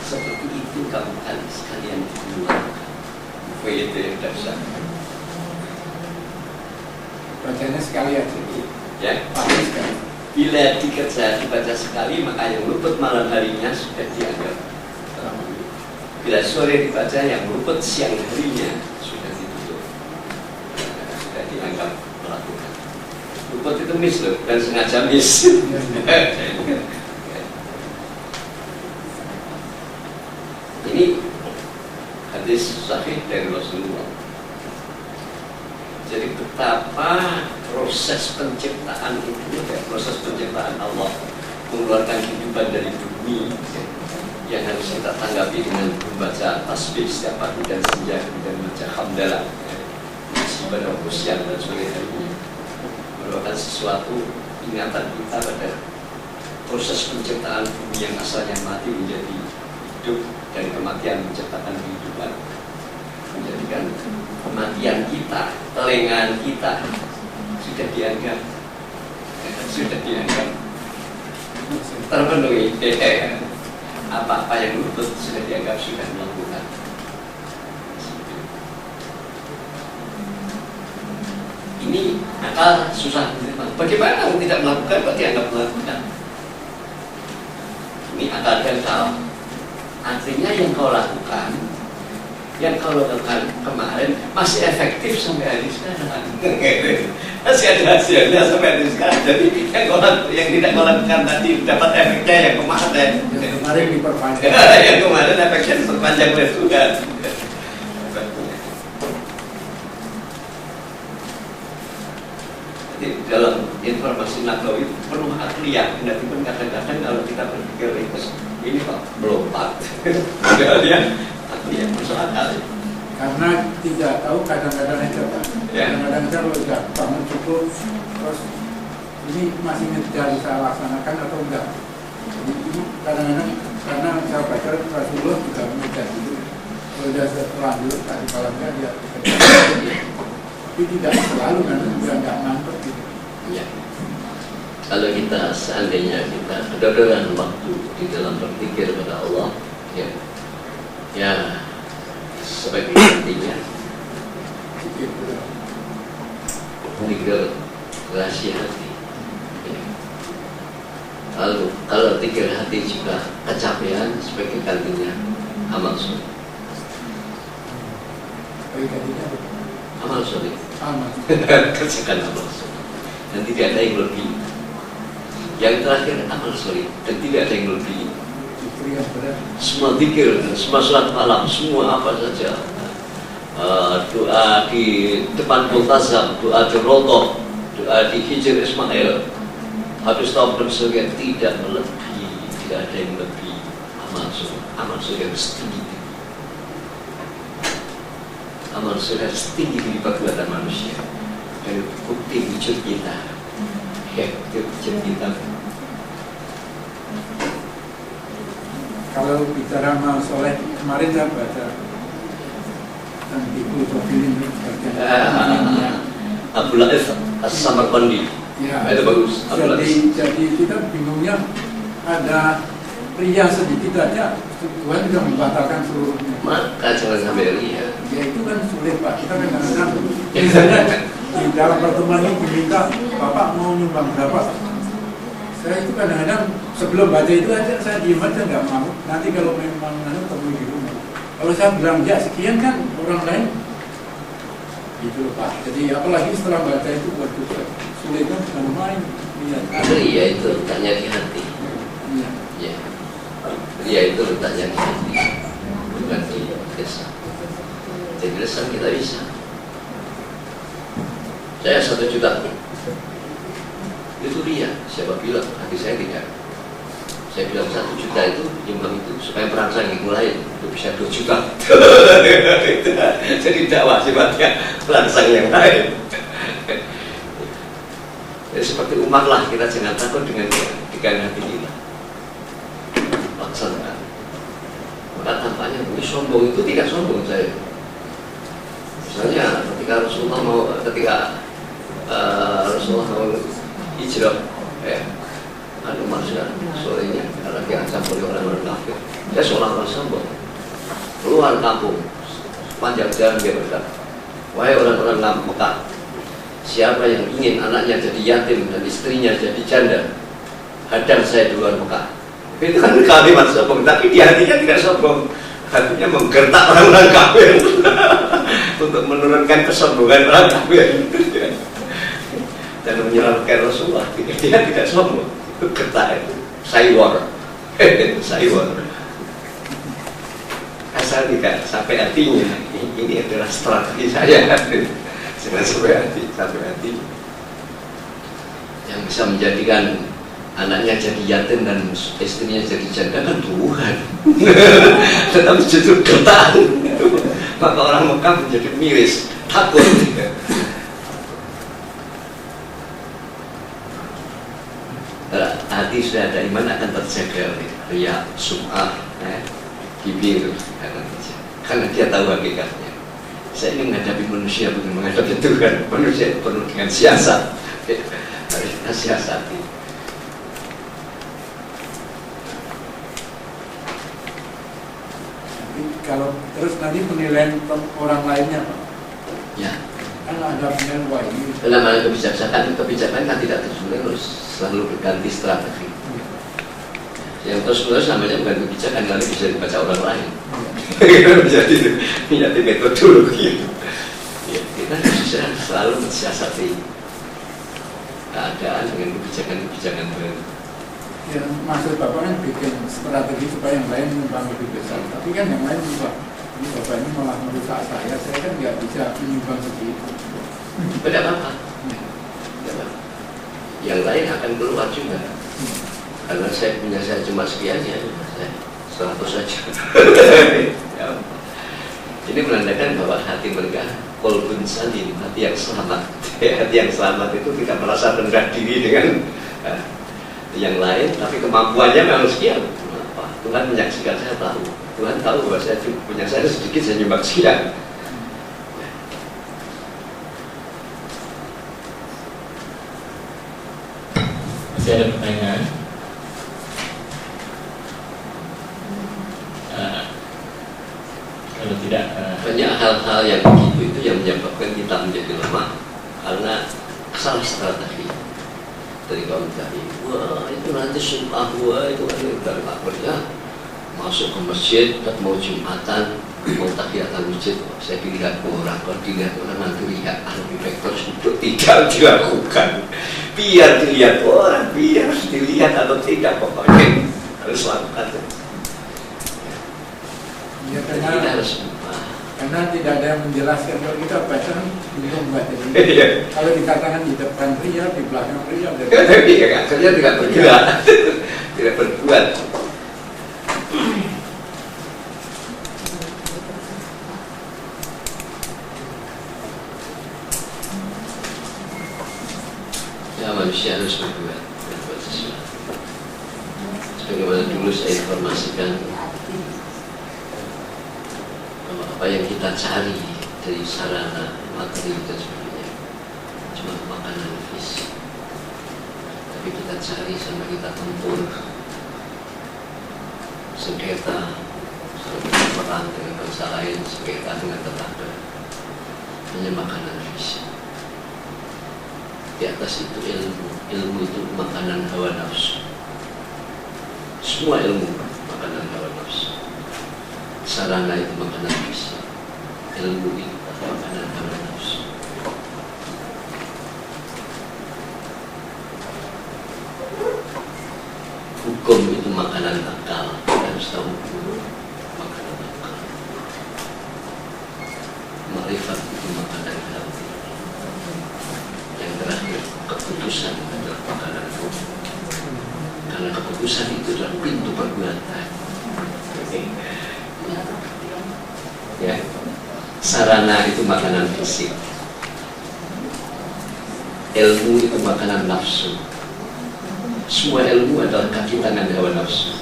seperti itu kamu sekalian dikeluarkan. Itu yang dasar. Bacanya sekali aja. Ya, bila dibaca sekali, maka yang luput malam harinya sudah dianggap terlalu. Bila sore dibaca, yang luput siang harinya sudah ditutup, sudah dianggap melakukan. Luput itu miss loh, dan sengaja miss. Ini hadis sahih dari Rasulullah. Jadi betapa proses penciptaan itu, proses penciptaan Allah mengeluarkan kehidupan dari bumi, yang harus kita tanggapi dengan membaca tasbih setiap pagi dan senja, dan membaca hamdalah pada waktu siang dan sore harinya, merupakan sesuatu ingatan kita pada proses penciptaan bumi yang asalnya mati menjadi hidup, dan kematian menciptakan kehidupan, menjadikan kematian kita, kelengahan kita sudah dianggap terpenuhi. Apa-apa yang luput sudah dianggap sudah melakukan. Ini akal susah menerima. Bagaimana kamu tidak melakukan kok dianggap melakukan? Ini akal dangkal. Artinya yang kau lakukan kemarin masih efektif sampai hari sekarang. Masih ada hasilnya sampai hari sekarang. Jadi yang tidak kau lakukan tadi dapat efeknya yang kemarin. Yang kemarin diperpanjang. Yang kemarin efeknya diperpanjang oleh Tuhan. Jadi dalam informasi Nabawi itu penuh akliyah. Nanti pun kadang-kadang kalau kita berpikir ini Pak melompat. Dia akliyah masuk akal. Karena tidak tahu kadang-kadang aja Pak. Kadang-kadang kalau sudah bangun cukup, terus ini masih ngejar saya laksanakan atau enggak. Jadi ini kadang-kadang karena saya baca Rasulullah juga mengejar dulu. Kalau sudah terlanjur tadi malamnya dia tapi tidak selalu karena juga nggak mantap gitu. Ya. Kalau kita seandainya kita kedodoran waktu di dalam berpikir kepada Allah, ya sebagai intinya pikir rahasia hati. Ya. Lalu kalau pikir hati juga kecapean, sebagai gantinya amal soleh. Amal soleh. Kerjakan amal soleh. Dan tidak ada yang lebih. Yang terakhir amal soleh, dan tidak ada yang lebih. Semua zikir, semua salat malam, semua apa saja, doa di depan multazam, doa di rotoh, doa di Hijr Ismail, habis tahun bersurga, tidak melebihi, tidak ada yang lebih amal soleh setinggi. Amal soleh setinggi di perbuatan manusia. Dan bukti wujud kita Ya, itu cerita. Kalau bicara amal soleh, kemarin saya baca tentang Ibu Sofilin Abdul Latif As-Samarqandi. Ya, Itu bagus. Abdul Latif. jadi kita bingungnya ada pria sedikit aja Tuhan sudah membatalkan seluruhnya. Maka jangan sampai ria. Ya itu kan sulit Pak, kita kan kadang-kadang misalnya di dalam pertemuan ini diminta Bapak mau nyumbang berapa? Saya itu kadang-kadang sebelum baca itu aja saya diem aja nggak mau. Nanti kalau memang temui di rumah. Kalau saya bilang ya sekian kan orang lain gitu loh Pak. Jadi apalagi setelah baca itu waduh sulitnya bukan main. Ria itu letaknya di hati. Iya. Ya. Ria itu letaknya di hati, bukan di lisan. Jadi lisan kita bisa. Saya 1 juta itu ria. Siapa bilang? Hati saya tidak. Saya bilang 1 juta itu nyumbang itu supaya perangsang yang lain itu bisa 2 juta. Jadi dakwah sifatnya perangsang yang lain. Jadi seperti umat lah, kita jangan takut dengan hati kita. Laksanakan. Maka tampaknya ini sombong itu tidak sombong saya. Misalnya ketika Rasulullah mau hijrah, manusia sorenya karena diancam oleh orang-orang kafir. Dia seolah-olah sombong. Keluar kampung, panjang jalan dia berkata, wahai orang-orang Mekah, siapa yang ingin anaknya jadi yatim dan istrinya jadi janda, hadang saya di luar Mekah. Itu kan kalimat sombong, tapi di hatinya tidak sombong. Hatinya menggertak orang-orang kafir untuk menurunkan kesombongan orang kafir dan menyelamatkan Rasulullah. Dia tidak sombong, itu gertak itu saywar. Saywar. Asal tidak sampai hatinya, ini adalah strategi saya. Jangan sampai hati yang bisa menjadikan anaknya jadi yatim dan istrinya jadi janda kan Tuhan. Tetapi justru gertak. Maka orang Mekah menjadi miris, takut. Hati sudah ada iman akan terjaga oleh riya, sum'ah, kibir akan terjaga. Karena dia tahu hakikatnya. Saya ingin menghadapi manusia bukan menghadapi Tuhan. Manusia penuh dengan siasat. Harus kita siasati. Kalau terus nanti penilaian orang lainnya Pak. Ya. Kan ada penilaian wah ini. Dalam hal kebijaksanaan kan tidak terus selalu berganti strategi. Yang terus namanya bukan kebijakan, nanti bisa dibaca orang lain. menjadi metodologi. Ya, kita bisa selalu mensiasati keadaan dengan kebijakan-kebijakan baru. Ya, maksud Bapak kan bikin strategi supaya yang lain menyumbang lebih besar. Tapi kan yang lain juga, ini Bapak ini malah merusak saya kan nggak bisa menyumbang seperti itu. Tidak apa-apa. Yang lain akan keluar juga. Karena saya cuma sekian ya, 100 saja. Ya. Ini menandakan bahwa hati mereka qalbun salim, hati yang selamat. Hati yang selamat itu tidak merasa rendah diri dengan yang lain, tapi kemampuannya memang sekian. Tuhan menyaksikan, saya tahu. Tuhan tahu bahwa saya punya saya sedikit, saya nyumbang sekian. Masih ada pertanyaan? Kalau tidak, banyak hal-hal yang begitu itu yang menyebabkan kita menjadi lemah karena salah strategi. Dari kaum tadi, wah itu nanti sumpah gua itu kan udah nggak kerja, masuk ke masjid, mau jumatan, mau tahiyatan masjid, saya dilihat orang, kalau dilihat orang nanti lihat, lebih baik terus untuk tidak dilakukan, biar dilihat orang, biar dilihat atau tidak pokoknya harus lakukan. Ya, Kita harus karena tidak ada yang menjelaskan. Kalau kita baca bingung baca ini. Kalau dikatakan di depan pria, di belakang pria, akhirnya tidak bergerak, tidak berbuat. Ya, manusia harus berbuat sesuatu. Sebagaimana dulu saya informasikan bahwa apa yang kita cari dari sarana materi dan sebagainya cuma makanan fisik, tapi kita cari sampai kita tempur sengketa perang dengan bangsa lain, sengketa dengan tetangga, hanya makanan fisik. Di atas itu ilmu itu makanan hawa nafsu. Semua ilmu makanan hawa nafsu. Sarana itu makanan fisik, ilmu itu makanan hawa nafsu. Hukum itu makanan akal. Kita harus tahu dulu makanan akal. Makrifat itu makanan hati. Yang terakhir, keputusan adalah makanan roh. Karena keputusan itu adalah pintu perbuatan. Ya, sarana itu makanan fisik. Ilmu itu makanan nafsu. Semua ilmu adalah kaki tangan hawa nafsu.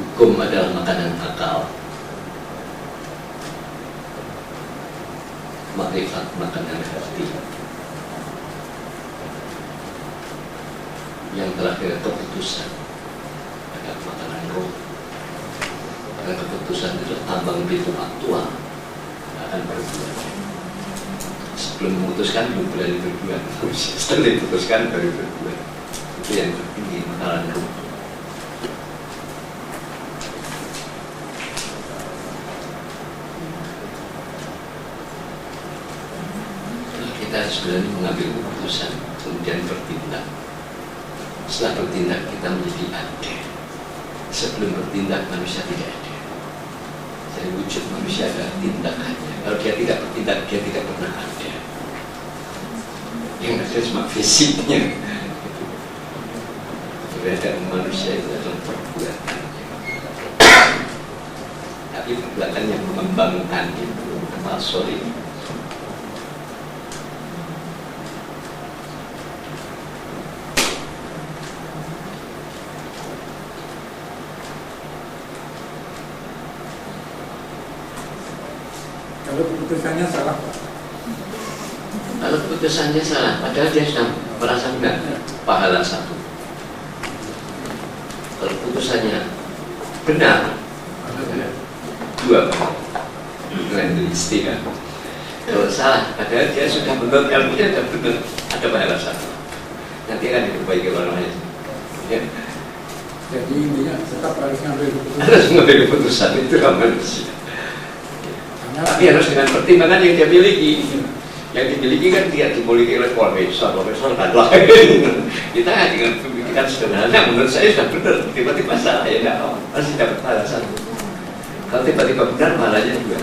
Hukum adalah makanan akal. Makrifat makanan hati. Yang terakhir keputusan adalah makanan roh. Karena keputusan itu tambang pintu aktual akan berbuat. Sebelum memutuskan belum berani berbuat. Setelah diputuskan baru berbuat. Itu yang tertinggi makanan roh. Kita sebenarnya mengambil keputusan kemudian bertindak. Setelah bertindak kita menjadi ada. Sebelum bertindak manusia tidak ada. Jadi wujud manusia adalah tindakannya. Kalau dia tidak bertindak, dia tidak pernah ada. Yang ada cuma fisiknya. Keberadaan manusia itu adalah perbuatan. Tapi perbuatan yang mengembangkan itu termasuk ini. Kalau keputusannya salah, Pak. Kalau keputusannya salah, padahal dia sudah merasa benar, pahala satu. Kalau keputusannya benar, dua dengan istilah. Kalau salah, padahal dia sudah benar, ilmunya sudah benar, ada pahala satu. Nanti akan diperbaiki orang lain. Ya. Jadi intinya tetap harus ngambil keputusan. Harus mengambil keputusan, itu manusia. Tapi harus dengan pertimbangan yang dia miliki. Yang dimiliki kan tidak dimiliki oleh profesor dan lain. Kita dengan pemikiran sederhana, menurut saya sudah benar. Tiba-tiba salah ya tidak apa, harus dapat pahala satu. Kalau tiba-tiba benar, pahalanya dua.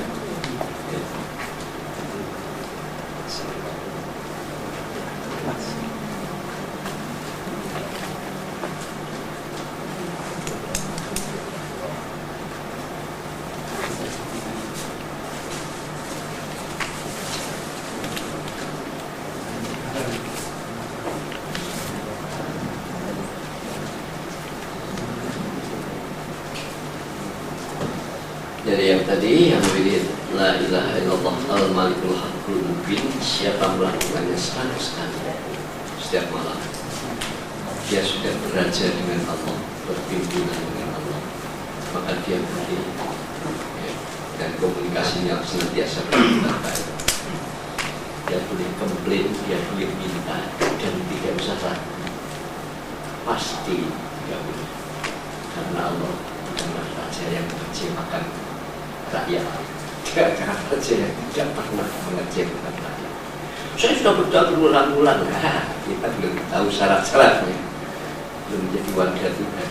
Jadi yang tadi yang memilih la ilaha illallah al-malikul haqqul mubin, siapa melakukannya sekali setiap malam, dia sudah beraja dengan Allah, berpimpinan dengan Allah, maka dia boleh dan komunikasinya senantiasa baik. Dia boleh komplain, dia boleh minta dan tidak usah ragu, pasti tidak boleh, karena Allah bukanlah raja yang mengecewakan rakyat. Tidak ada raja yang tidak pernah mengecewakan rakyat. Saya sudah berdoa berulang-ulang, kita belum tahu syarat-syaratnya, belum menjadi warga Tuhan.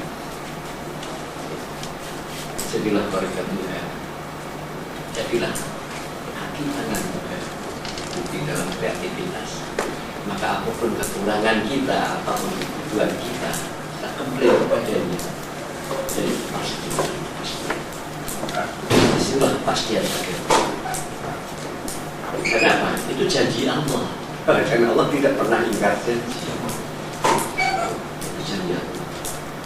Jadilah warga Tuhan, jadilah kaki tangan Tuhan, bukti dalam kreativitas. Maka apapun kekurangan kita, apapun kebutuhan kita, kita komplain kepadanya. Jadi pasti. Disinilah kepastian. Kenapa? Karena Allah tidak pernah ingkar janji. Janji Allah.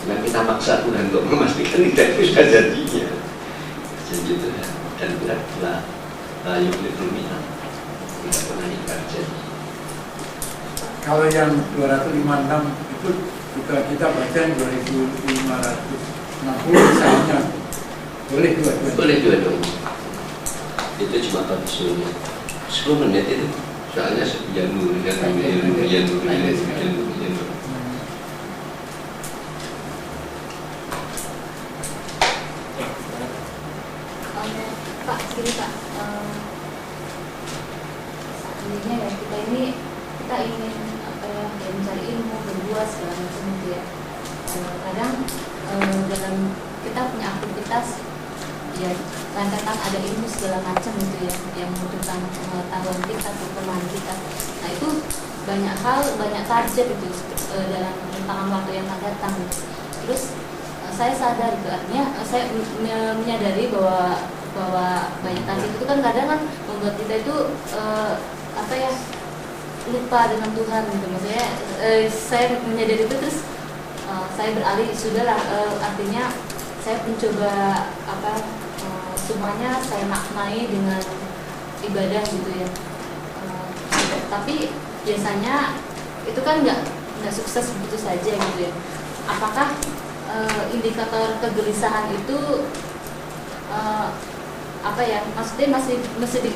Dengan kita maksa Tuhan untuk memastikan tidak itu sudah janjinya. Janji Tuhan dan berat pula layu lihat tidak pernah ingkar janji. Kalau yang 256 itu kita baca yang 2560 misalnya, boleh dua-duanya. Boleh dua-duanya. Itu cuma usulnya 10 menit itu. Soalnya janur. Pak, gini Pak, seandainya ya kita ingin mencari ilmu, berbuat segala macam gitu ya. Kadang dalam kita punya aktivitas ya kadang ada ilmu segala macam gitu ya yang membutuhkan pengetahuan kita, pengalaman kita. Nah itu banyak hal, banyak target itu dalam rentangan waktu yang akan datang. Terus saya sadar gitu, artinya saya menyadari bahwa banyak target itu kan kadang kan membuat kita itu lupa dengan Tuhan gitu. Maksudnya saya menyadari itu terus saya beralih sudahlah, artinya saya mencoba semuanya saya maknai dengan ibadah gitu ya. Tapi biasanya itu kan nggak sukses begitu saja gitu ya. Apakah indikator kegelisahan itu maksudnya masih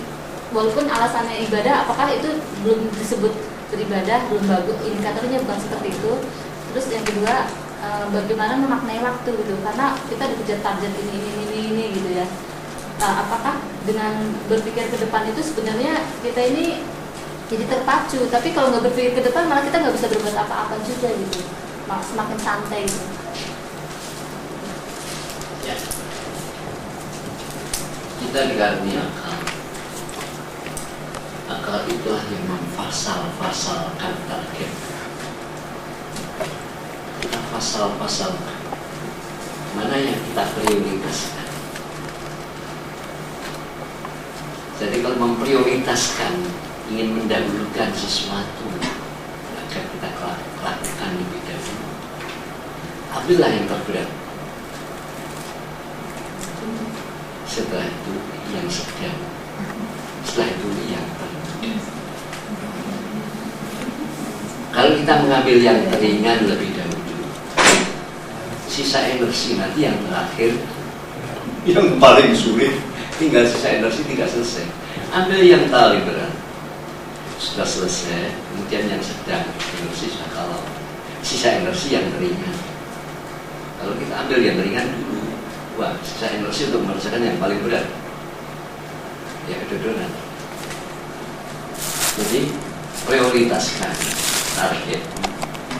walaupun alasannya ibadah, apakah itu belum disebut beribadah, belum bagus, indikatornya bukan seperti itu. Terus yang kedua, bagaimana memaknai waktu gitu, karena kita dikejar target ini gitu ya. Apakah dengan berpikir ke depan itu sebenarnya kita ini jadi terpacu, tapi kalau nggak berpikir ke depan malah kita nggak bisa berbuat apa-apa juga gitu, semakin santai gitu. Ya. Kita dikaruniai akal. Akal itulah yang memfasal-fasalkan target. Kita fasal-fasalkan mana yang kita prioritaskan. Jadi kalau memprioritaskan, ingin mendahulukan sesuatu, maka kita lakukan lebih dahulu. Ambillah yang terberat. Setelah itu yang sedang, setelah itu yang termudah. Kalau kita mengambil yang ringan lebih dahulu, sisa energi nanti yang terakhir, yang paling sulit, tinggal sisa energi tidak selesai. Ambil yang paling berat, sudah selesai, kemudian yang sedang, energi sudah kalau, sisa energi yang ringan. Kalau kita ambil yang ringan dulu, wah, sisa energi untuk mengerjakan yang paling berat, ya kedodoran. Jadi prioritaskan target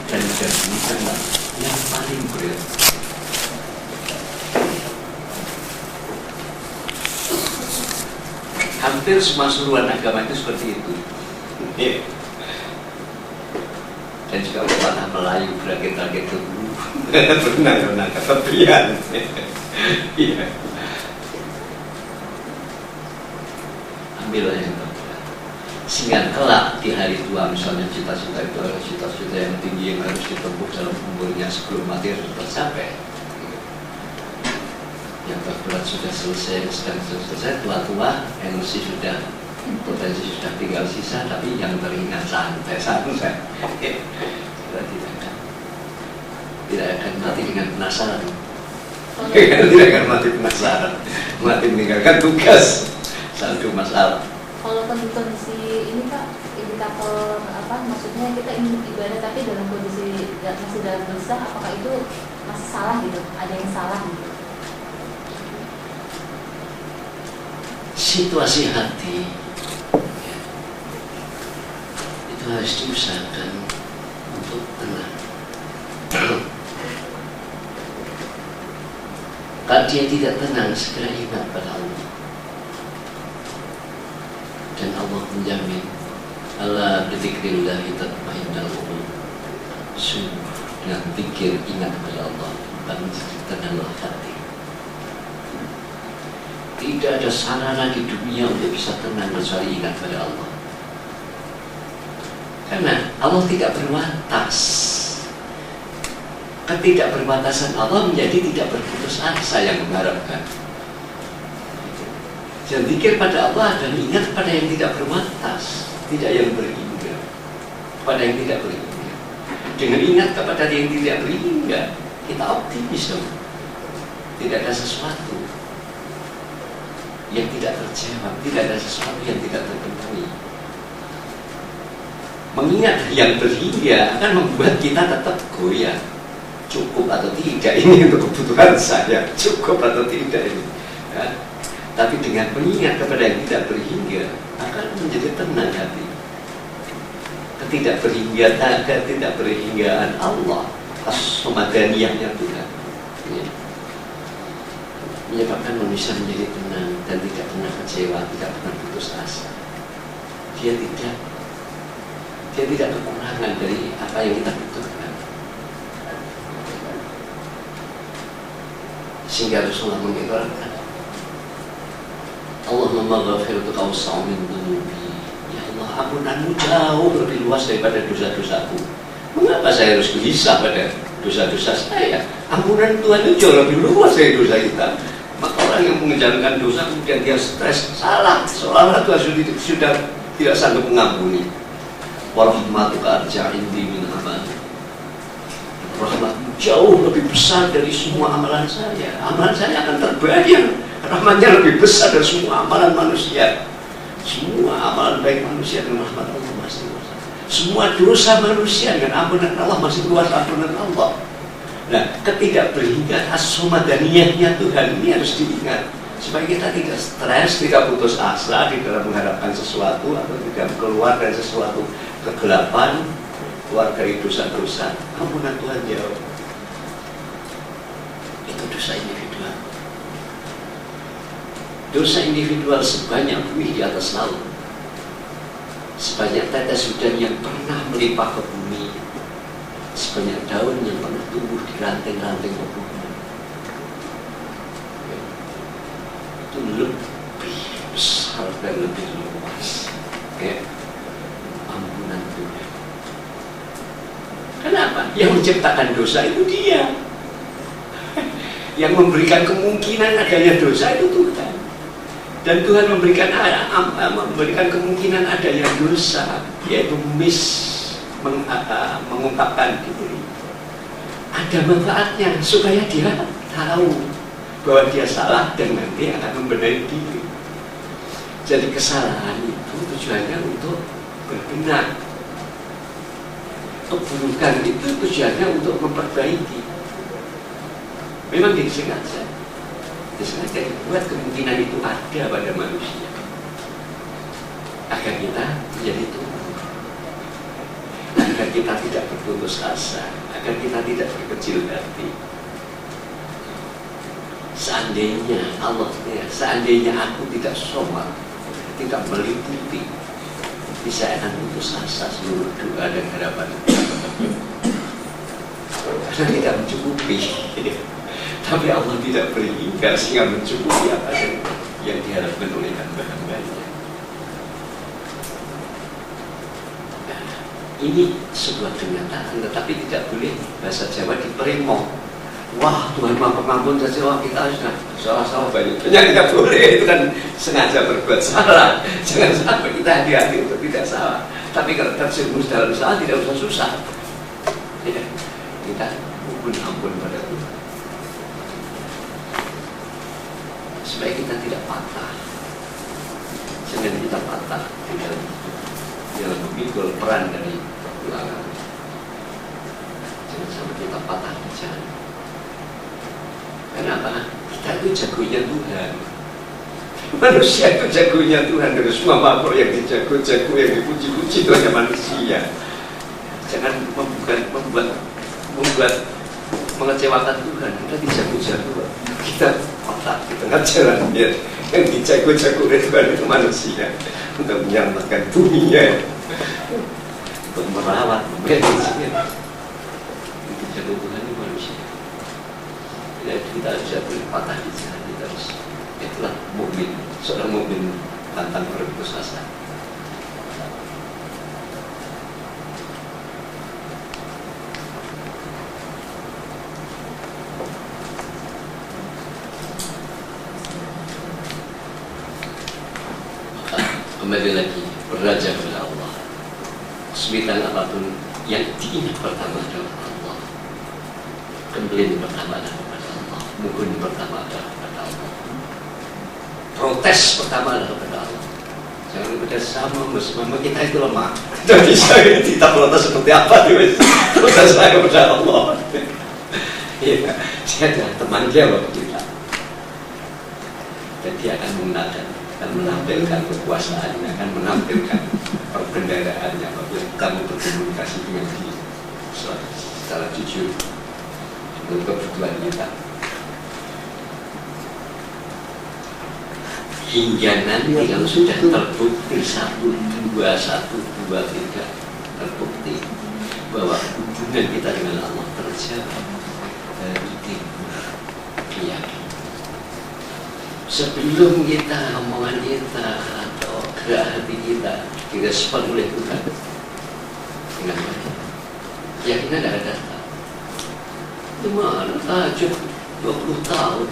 dan jadikanlah yang paling berat. Hampir semua suruhan agama itu seperti itu. Dan juga pepatah Melayu, target dulu, berenang-renang ketepian. Iya. Ambillah yang terberat. Sehingga kelak di hari tua, misalnya cita-cita itu adalah cita-cita yang tinggi yang harus ditempuh dalam umurnya sebelum mati harus tercapai. Yang terberat sudah selesai, sedang selesai, tua-tua, energi sudah, potensi sudah tinggal sisa, tapi yang teringat santai. Tidak akan mati dengan penasaran. Tidak akan mati penasaran, mati meninggalkan tugas, satu masalah. Kalau kondisi ini Pak, indikator maksudnya kita ingin ibadah tapi dalam kondisi masih dalam dosa, apakah itu masih salah gitu? Ada yang salah gitu? Situasi hati itu harus diusahakan untuk tenang. Kalau dia tidak tenang, segera ingat pada Allah. Dan Allah menjamin, Allah bidzikrillahi tatma'innul qulub. Sungguh dengan pikir ingat pada Allah, dan tenanglah hati. Tidak ada sarana di dunia untuk bisa tenang kecuali ingat pada Allah. Karena Allah tidak berbatas. Ketidakberbatasan Allah menjadi tidak berputus asa yang mengharapkan. Jangan pikir pada Allah dan ingat pada yang tidak berbatas, tidak yang berhingga, pada yang tidak berhingga. Dengan ingat kepada yang tidak berhingga, kita optimis dong. Tidak ada sesuatu yang tidak terjawab, tidak ada sesuatu yang tidak terpenuhi. Mengingat yang berhingga akan membuat kita tetap goyah. Cukup atau tidak ini untuk kebutuhan saya, cukup atau tidak ini ya. Tapi dengan mengingat kepada yang tidak berhingga akan menjadi tenang hati. Ketidakberhinggaan Allah, as-somadaniyahnya Tuhan ya, menyebabkan manusia menjadi tenang dan tidak pernah kecewa, tidak pernah putus asa. Dia tidak kekurangan dari apa yang kita butuhkan. Sehingga Rasulullah mengibarkan Allahumma ghafirtu awsa'u min dhunubi. Ya Allah, ampunanmu jauh lebih luas daripada dosa-dosaku. Mengapa saya harus gelisah pada dosa-dosa saya? Ampunan Tuhan itu jauh lebih luas dari dosa kita. Maka orang yang mengejarkan dosa kemudian dia stres, salah, seolah-olah Tuhan sudah tidak sanggup mengampuni. Warahmatuka arja indi min amali. Rahmatmu jauh lebih besar dari semua amalan saya. Amalan saya akan terbayar. Rahmatnya lebih besar dari semua amalan manusia. Semua amalan baik manusia dengan rahmat Allah masih luas. Semua dosa manusia dengan ampunan Allah masih luas ampunan Allah. Nah, ketidakberhinggaan as-somadaniyahnya Tuhan ini harus diingat supaya kita tidak stres, tidak putus asa di dalam mengharapkan sesuatu atau tidak keluar dari sesuatu kegelapan, keluar dari dosa-dosa. Ampunan Tuhan jauh. Itu dosa individual. Dosa individual sebanyak buih di atas laut, sebanyak tetes hujan yang pernah melimpah ke bumi, sebanyak daun yang pernah tumbuh di ranting-ranting pepohonan. Itu lebih besar dan lebih luas ya, ampunan Tuhan. Kenapa? Yang menciptakan dosa itu Dia. Yang memberikan kemungkinan adanya dosa itu Tuhan. Dan Tuhan memberikan kemungkinan adanya dosa, yaitu mengungkapkan diri. Ada manfaatnya supaya dia tahu bahwa dia salah dan nanti akan membenahi diri. Jadi kesalahan itu tujuannya untuk berbenar. Keburukan itu tujuannya untuk memperbaiki. Memang disengaja dibuat kemungkinan itu ada pada manusia agar kita menjadi tumbuh, agar kita tidak berputus asa, agar kita tidak berkecil hati. Seandainya aku tidak sombong, tidak meliputi, bisa akan putus asa seluruh doa dan harapan, karena tidak mencukupi. Tapi Allah tidak berhingga sehingga mencukupi apa yang diharapkan oleh hamba-hambanya. Nah, ini sebuah kenyataan, tetapi tidak boleh bahasa Jawa diperimoh. Wah, Tuhan Maha Pengampun saja, wah kita sudah salah-salah banyak. Tidak boleh, itu kan sengaja berbuat salah. Jangan sampai kita hati-hati untuk tidak salah. Tapi kalau terjerumus dalam salah tidak usah susah. Ya, kita mohon ampun pada Tuhan. Supaya kita tidak patah, jangan kita patah di dalam memikul peran dari perjuangan. Jangan sampai kita patah di jalan. Kenapa? Kita itu jagonya Tuhan. Manusia itu jagonya Tuhan. Dari semua makhluk yang dijago-jago, yang dipuji-puji itu hanya manusia. Jangan membuat mengecewakan Tuhan. Kita dijago-jago, kita patah di tengah jalan ya. Yang dijago-jago oleh Tuhan itu manusia untuk menyelamatkan dunia, untuk merawat, memanajemen. Yang dijago Tuhan itu manusia. Jadi kita bisa boleh patah di jalan, kita harus. Itulah mukmin, seorang mukmin tantang berputus asa. kembali lagi beraja kepada Allah. Kesulitan apapun yang diingat pertama adalah Allah. Kembali pertama adalah kepada Allah. Mohon pertama adalah kepada Allah. Protes pertama adalah kepada Allah. Jangan kepada sama kita itu lemah. Tidak bisa kita protes seperti apa tuh? Protes saya kepada Allah. Iya, saya adalah teman dia waktu kita. Dan dia akan menggunakan dan menampilkan kekuasaannya, akan menampilkan perbendaaraannya apabila kamu berkomunikasi dengan dia secara jujur untuk kebutuhan kita. Hingga nanti kalau sudah terbukti 1, 2, 3 terbukti bahwa hubungan kita dengan Allah terjaga dari timur ke yakin. Sebelum kita, omongan kita atau gerak hati kita direspon oleh Tuhan dengan baik, keyakinan tidak ada datang. Gimana tahajud 20 tahun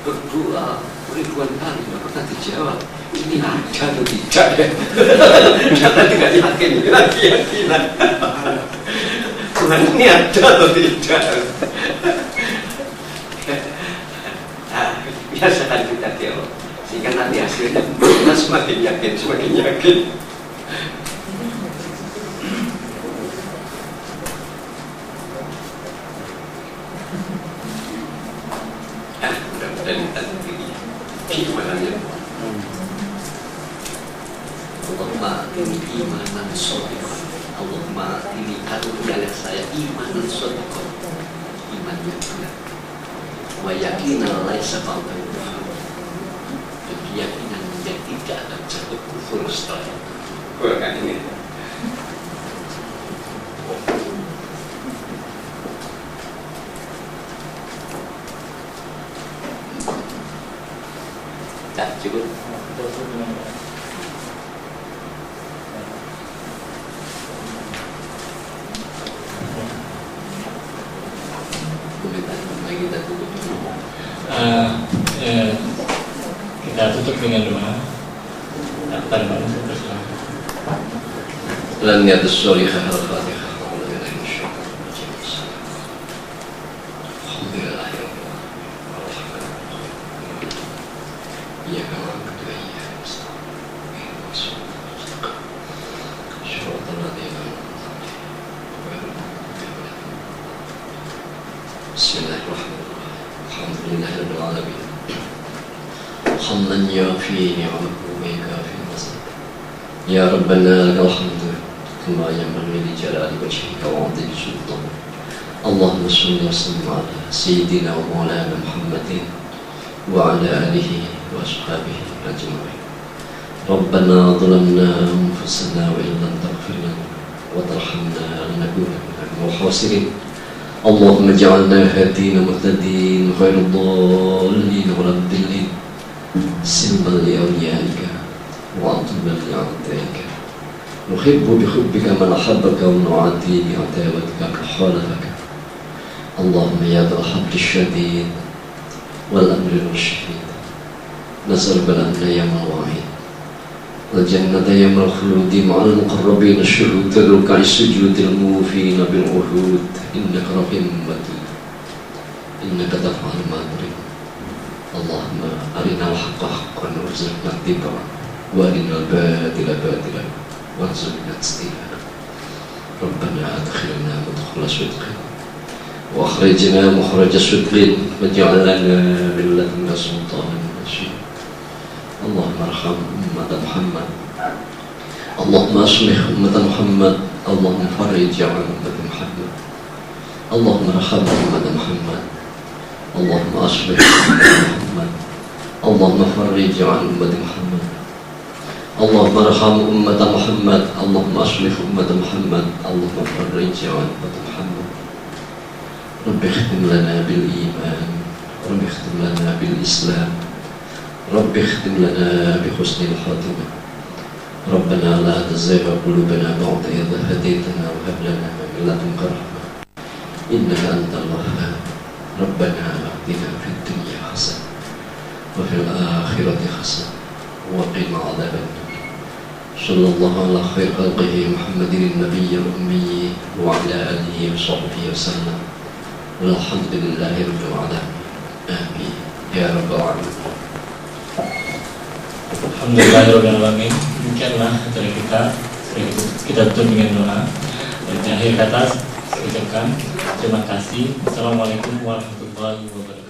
berdoa ribuan kali tidak pernah dijawab. Ini ada atau tidak ya? Karena tidak yakin, tidak keyakinan. Tuhan ini ada atau tidak? Biasakan kita dialog sehingga nanti hasilnya kita semakin yakin. Mudah-mudahan kita sendiri gimana ya? Allahumma ini imanan shodiqan. Allahumma ini karuniakan saya imanan shodiqan, iman yang benar. Wa yakinan laisa ba'da kufur, dan keyakinan yang tidak akan jatuh kufur setelah itu. Bukan ini. Tak cukup. Kita tutup. Kita tutup dengan doa. Daftar malam bersama. Lan yadussolihah al-fatihah. حمدا يوفي نعمه ويكافي مزيدا. يا ربنا لك الحمد كما ينبغي لجلال وجهك وعظيم سلطانك. اللهم صل وسلم على سيدنا ومولانا محمد وعلى اله واصحابه اجمعين. ربنا ظلمنا انفسنا وان لم تغفر لنا وترحمنا لنكونن من الخاسرين. اللهم اجعلنا هادين مهتدين غير الضالين ولا الضالين سلما لأوليائك وعطبا لأعدائك. نحب بحبك من أحبك ونعادي بعداوتك من خالفك. اللهم يا ذا الحق الشديد والأمر الرشيد، نسأل بلغنا يوم الوعيد والجنة يوم الخلود مع المقربين الشهود الركع السجود الموفين بالعهود. إنك رحيم ودود، إنك تفعل ما تريد. اللهم أرنا الحق حقا وارزقنا اتباعه وأرنا الباطل باطلا وارزقنا اجتنابه. ربنا أدخلنا مدخل صدق وأخرجنا مخرج صدق واجعل لنا من لدنك سلطانا نصيرا. اللهم ارحم أمة محمد، اللهم أصلح أمة محمد، اللهم فرج عن أمة محمد، اللهم ارحم أمة محمد، اللهم أصلح أمة محمد، اللهم فرج عن أمة محمد، اللهم ارحم أمة محمد، اللهم أصلح أمة محمد، اللهم فرج عن أمة محمد. رب اختم لنا بالإيمان، رب اختم لنا بالإسلام، رب اختم لنا بحسن الخاتمة. ربنا لا تزغ قلوبنا بعد إذ هديتنا وهب لنا من لدنك رحمة إنك أنت الوهاب. ربنا آتنا في الدنيا حسنة وفي الآخرة حسنة وقنا عذاب النار. Sallallahu ala khair khalqihi Muhammadin nabiyyi ummi wa ala alihi wa sahbihi wasallam. Walhamdulillahi rabbil alamin. Amin ya rabbal alamin. Alhamdulillahirrahmanirrahim. Demikianlah dari kita tutup dengan doa. Dan akhir kata saya ucapkan terima kasih. Assalamualaikum warahmatullahi wabarakatuh.